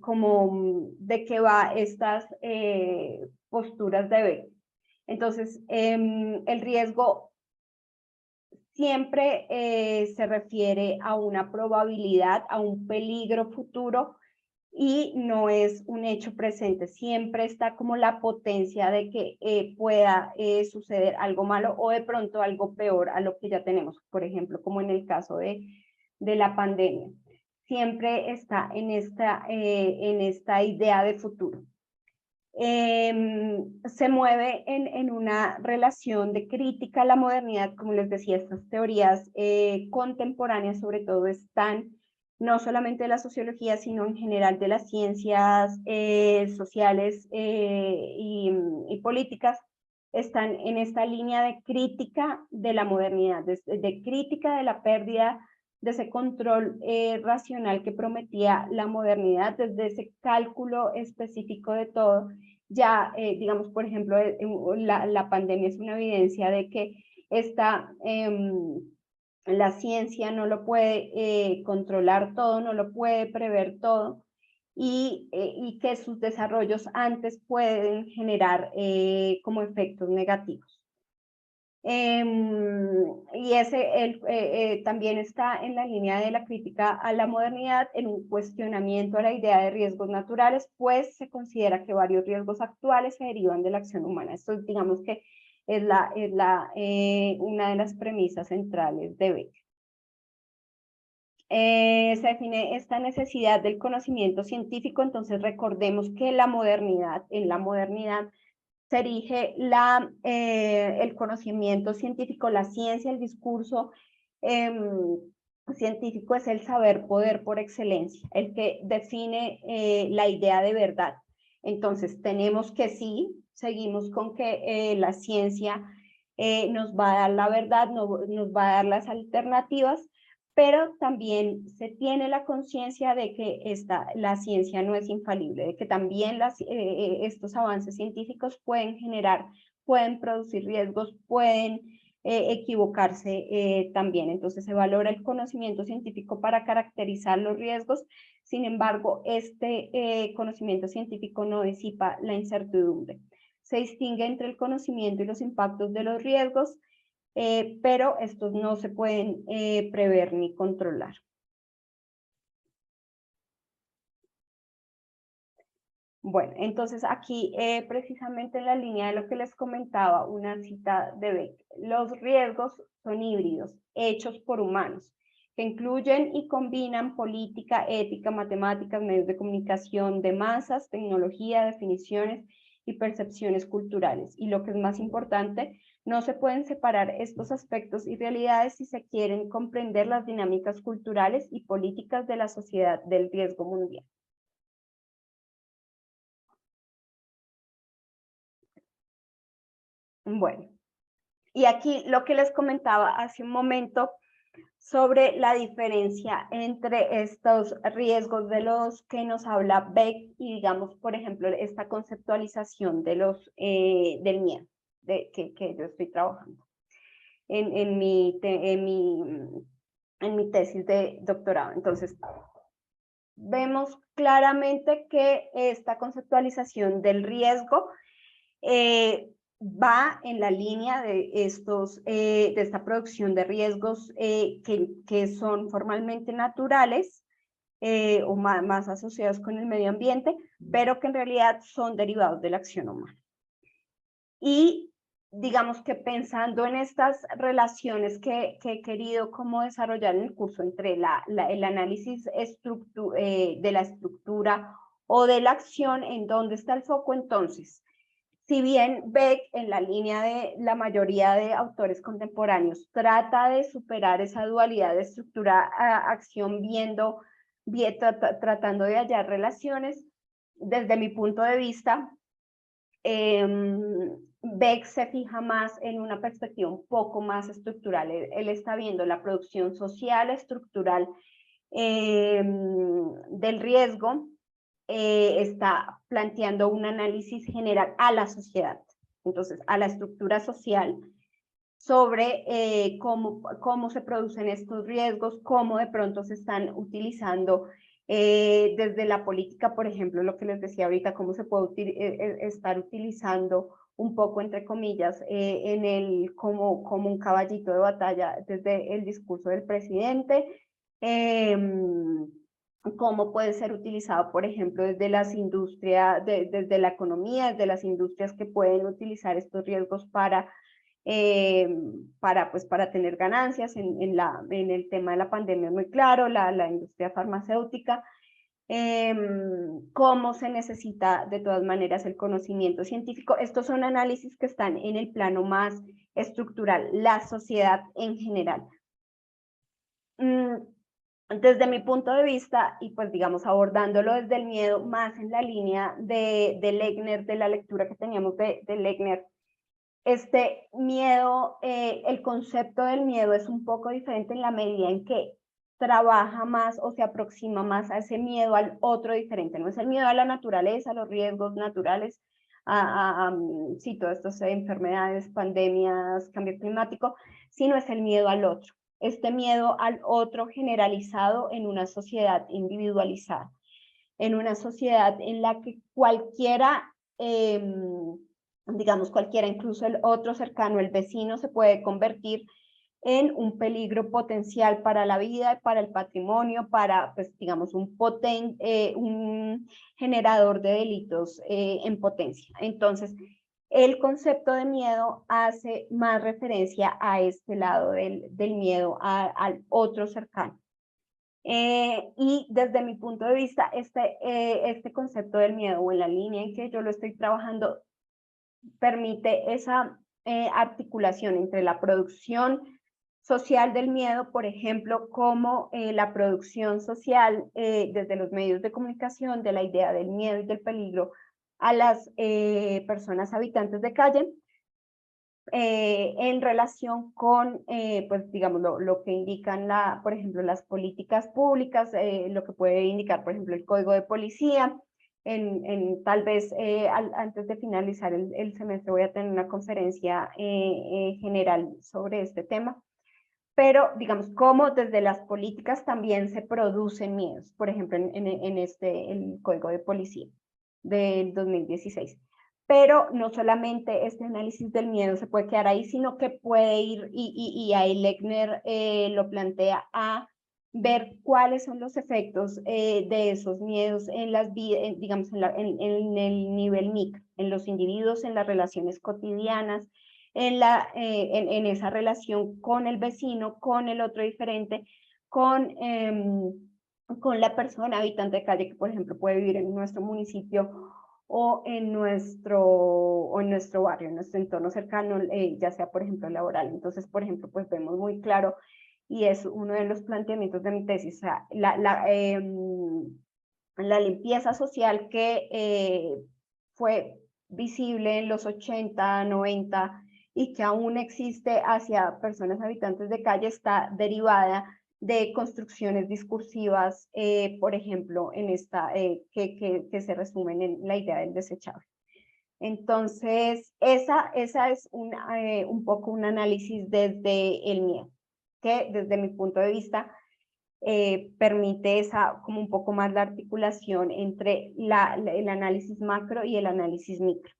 como de qué va estas posturas de Beck. Entonces, el riesgo siempre se refiere a una probabilidad, a un peligro futuro y no es un hecho presente. Siempre está como la potencia de que pueda suceder algo malo o de pronto algo peor a lo que ya tenemos, por ejemplo, como en el caso de la pandemia. Siempre está en esta idea de futuro. Se mueve en una relación de crítica a la modernidad, como les decía, estas teorías contemporáneas sobre todo están no solamente de la sociología, sino en general de las ciencias sociales y políticas, están en esta línea de crítica de la modernidad, de crítica de la pérdida de ese control racional que prometía la modernidad, desde ese cálculo específico de todo. Ya, digamos, por ejemplo, la pandemia es una evidencia de que la ciencia no lo puede controlar todo, no lo puede prever todo, y que sus desarrollos antes pueden generar como efectos negativos. Y ese también está en la línea de la crítica a la modernidad, en un cuestionamiento a la idea de riesgos naturales, pues se considera que varios riesgos actuales se derivan de la acción humana. Esto digamos que es una de las premisas centrales de Beck. Se define esta necesidad del conocimiento científico, entonces recordemos que en la modernidad se erige el conocimiento científico, la ciencia, el discurso científico es el saber poder por excelencia, el que define la idea de verdad. Entonces tenemos que seguimos con que la ciencia nos va a dar la verdad, nos va a dar las alternativas, pero también se tiene la conciencia de que la ciencia no es infalible, de que también estos avances científicos pueden producir riesgos, pueden equivocarse también. Entonces se valora el conocimiento científico para caracterizar los riesgos. Sin embargo, este conocimiento científico no disipa la incertidumbre. Se distingue entre el conocimiento y los impactos de los riesgos, pero estos no se pueden prever ni controlar. Bueno, entonces aquí precisamente en la línea de lo que les comentaba, una cita de Beck. Los riesgos son híbridos, hechos por humanos, que incluyen y combinan política, ética, matemáticas, medios de comunicación de masas, tecnología, definiciones y percepciones culturales. Y lo que es más importante, no se pueden separar estos aspectos y realidades si se quieren comprender las dinámicas culturales y políticas de la sociedad del riesgo mundial. Bueno, y aquí lo que les comentaba hace un momento sobre la diferencia entre estos riesgos de los que nos habla Beck y, digamos, por ejemplo, esta conceptualización de del miedo que yo estoy trabajando en mi tesis de doctorado. Entonces, vemos claramente que esta conceptualización del riesgo va en la línea de esta producción de riesgos que son formalmente naturales o más asociados con el medio ambiente, pero que en realidad son derivados de la acción humana. Y digamos que pensando en estas relaciones que he querido como desarrollar en el curso entre el análisis de la estructura o de la acción, ¿en dónde está el foco entonces? Si bien Beck, en la línea de la mayoría de autores contemporáneos, trata de superar esa dualidad de estructura-acción tratando de hallar relaciones, desde mi punto de vista, Beck se fija más en una perspectiva un poco más estructural. Él está viendo la producción social, estructural del riesgo, está planteando un análisis general a la sociedad, entonces a la estructura social, sobre cómo se producen estos riesgos, cómo de pronto se están utilizando desde la política, por ejemplo, lo que les decía ahorita, cómo se puede estar utilizando un poco, entre comillas, como un caballito de batalla desde el discurso del presidente, cómo puede ser utilizado, por ejemplo, desde las industrias, desde la economía, desde las industrias que pueden utilizar estos riesgos para tener ganancias. En el tema de la pandemia es muy claro, la industria farmacéutica, cómo se necesita de todas maneras el conocimiento científico. Estos son análisis que están en el plano más estructural, la sociedad en general. Desde mi punto de vista, y pues digamos abordándolo desde el miedo, más en la línea de Lechner, de la lectura que teníamos de Lechner, este miedo, el concepto del miedo es un poco diferente en la medida en que trabaja más o se aproxima más a ese miedo al otro diferente. No es el miedo a la naturaleza, a los riesgos naturales, sí, todas estas enfermedades, pandemias, cambio climático, sino es el miedo al otro. Este miedo al otro generalizado en una sociedad individualizada, en una sociedad en la que cualquiera, digamos cualquiera, incluso el otro cercano, el vecino, se puede convertir en un peligro potencial para la vida, para el patrimonio, para, pues, digamos, un generador de delitos en potencia. Entonces, el concepto de miedo hace más referencia a este lado del miedo al otro cercano. Y desde mi punto de vista, este concepto del miedo, o en la línea en que yo lo estoy trabajando, permite esa articulación entre la producción social del miedo, por ejemplo, como la producción social desde los medios de comunicación de la idea del miedo y del peligro a las personas habitantes de calle, en relación con, pues digamos, lo que indican, por ejemplo, las políticas públicas, lo que puede indicar, por ejemplo, el código de policía, tal vez antes de finalizar el semestre voy a tener una conferencia general sobre este tema. Pero, digamos, cómo desde las políticas también se producen miedos, por ejemplo, el Código de Policía del 2016. Pero no solamente este análisis del miedo se puede quedar ahí, sino que puede ir, y ahí Lechner lo plantea, a ver cuáles son los efectos de esos miedos en las vidas, digamos, en el nivel micro, en los individuos, en las relaciones cotidianas, en esa relación con el vecino, con el otro diferente, con la persona habitante de calle que, por ejemplo, puede vivir en nuestro municipio o en nuestro barrio, en nuestro entorno cercano, ya sea, por ejemplo, laboral. Entonces, por ejemplo, pues vemos muy claro, y es uno de los planteamientos de mi tesis, o sea, la limpieza social que fue visible en los 80, 90, y que aún existe hacia personas habitantes de calle, está derivada de construcciones discursivas, por ejemplo, que se resumen en la idea del desechable. Entonces, esa es un poco un análisis desde el miedo, que desde mi punto de vista permite como un poco más la articulación entre el análisis macro y el análisis micro.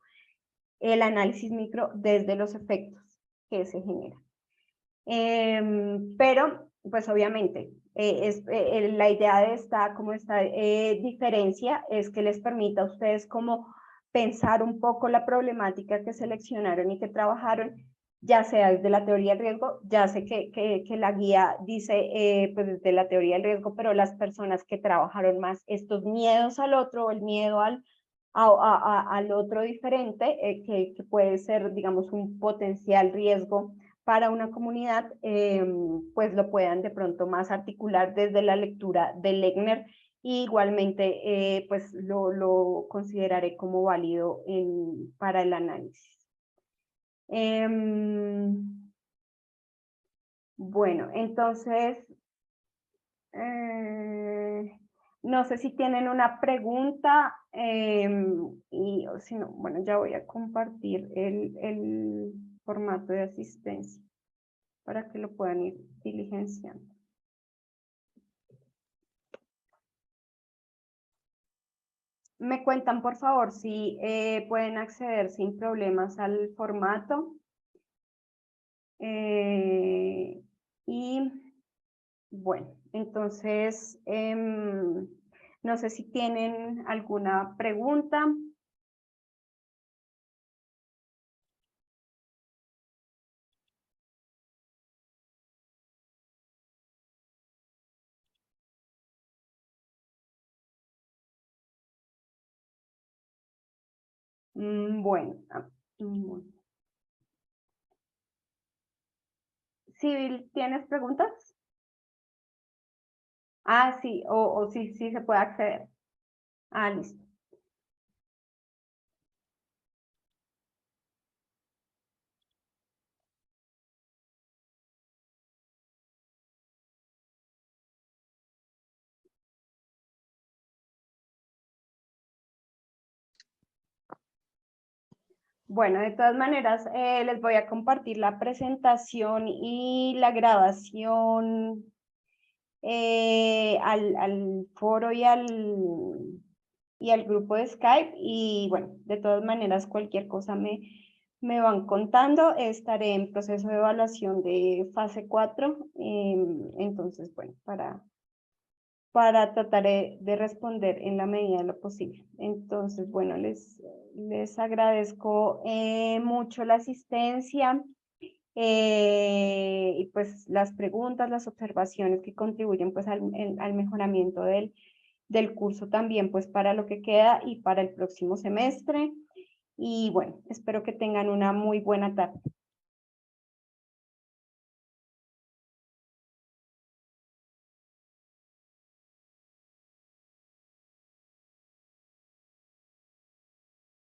El análisis micro desde los efectos que se generan. Pero, pues obviamente, la idea de esta diferencia es que les permita a ustedes como pensar un poco la problemática que seleccionaron y que trabajaron, ya sea desde la teoría del riesgo. Ya sé que la guía dice pues desde la teoría del riesgo, pero las personas que trabajaron más estos miedos al otro, el miedo al otro diferente, que puede ser, digamos, un potencial riesgo para una comunidad, pues lo puedan de pronto más articular desde la lectura de Lechner. Y igualmente, pues lo consideraré como válido para el análisis. Bueno, entonces, no sé si tienen una pregunta, y si no, bueno, ya voy a compartir el formato de asistencia para que lo puedan ir diligenciando. Me cuentan, por favor, si pueden acceder sin problemas al formato. Y bueno, entonces, no sé si tienen alguna pregunta. Bueno, bueno. Sibyl, ¿tienes preguntas? Ah, sí, o sí se puede acceder. Ah, listo. Bueno, de todas maneras, les voy a compartir la presentación y la grabación al foro y al grupo de Skype. Y bueno, de todas maneras, cualquier cosa me van contando. Estaré en proceso de evaluación de fase 4. Entonces, bueno, para tratar de responder en la medida de lo posible. Entonces, bueno, les agradezco mucho la asistencia y pues las preguntas, las observaciones que contribuyen pues al mejoramiento del curso también, pues para lo que queda y para el próximo semestre. Y bueno, espero que tengan una muy buena tarde.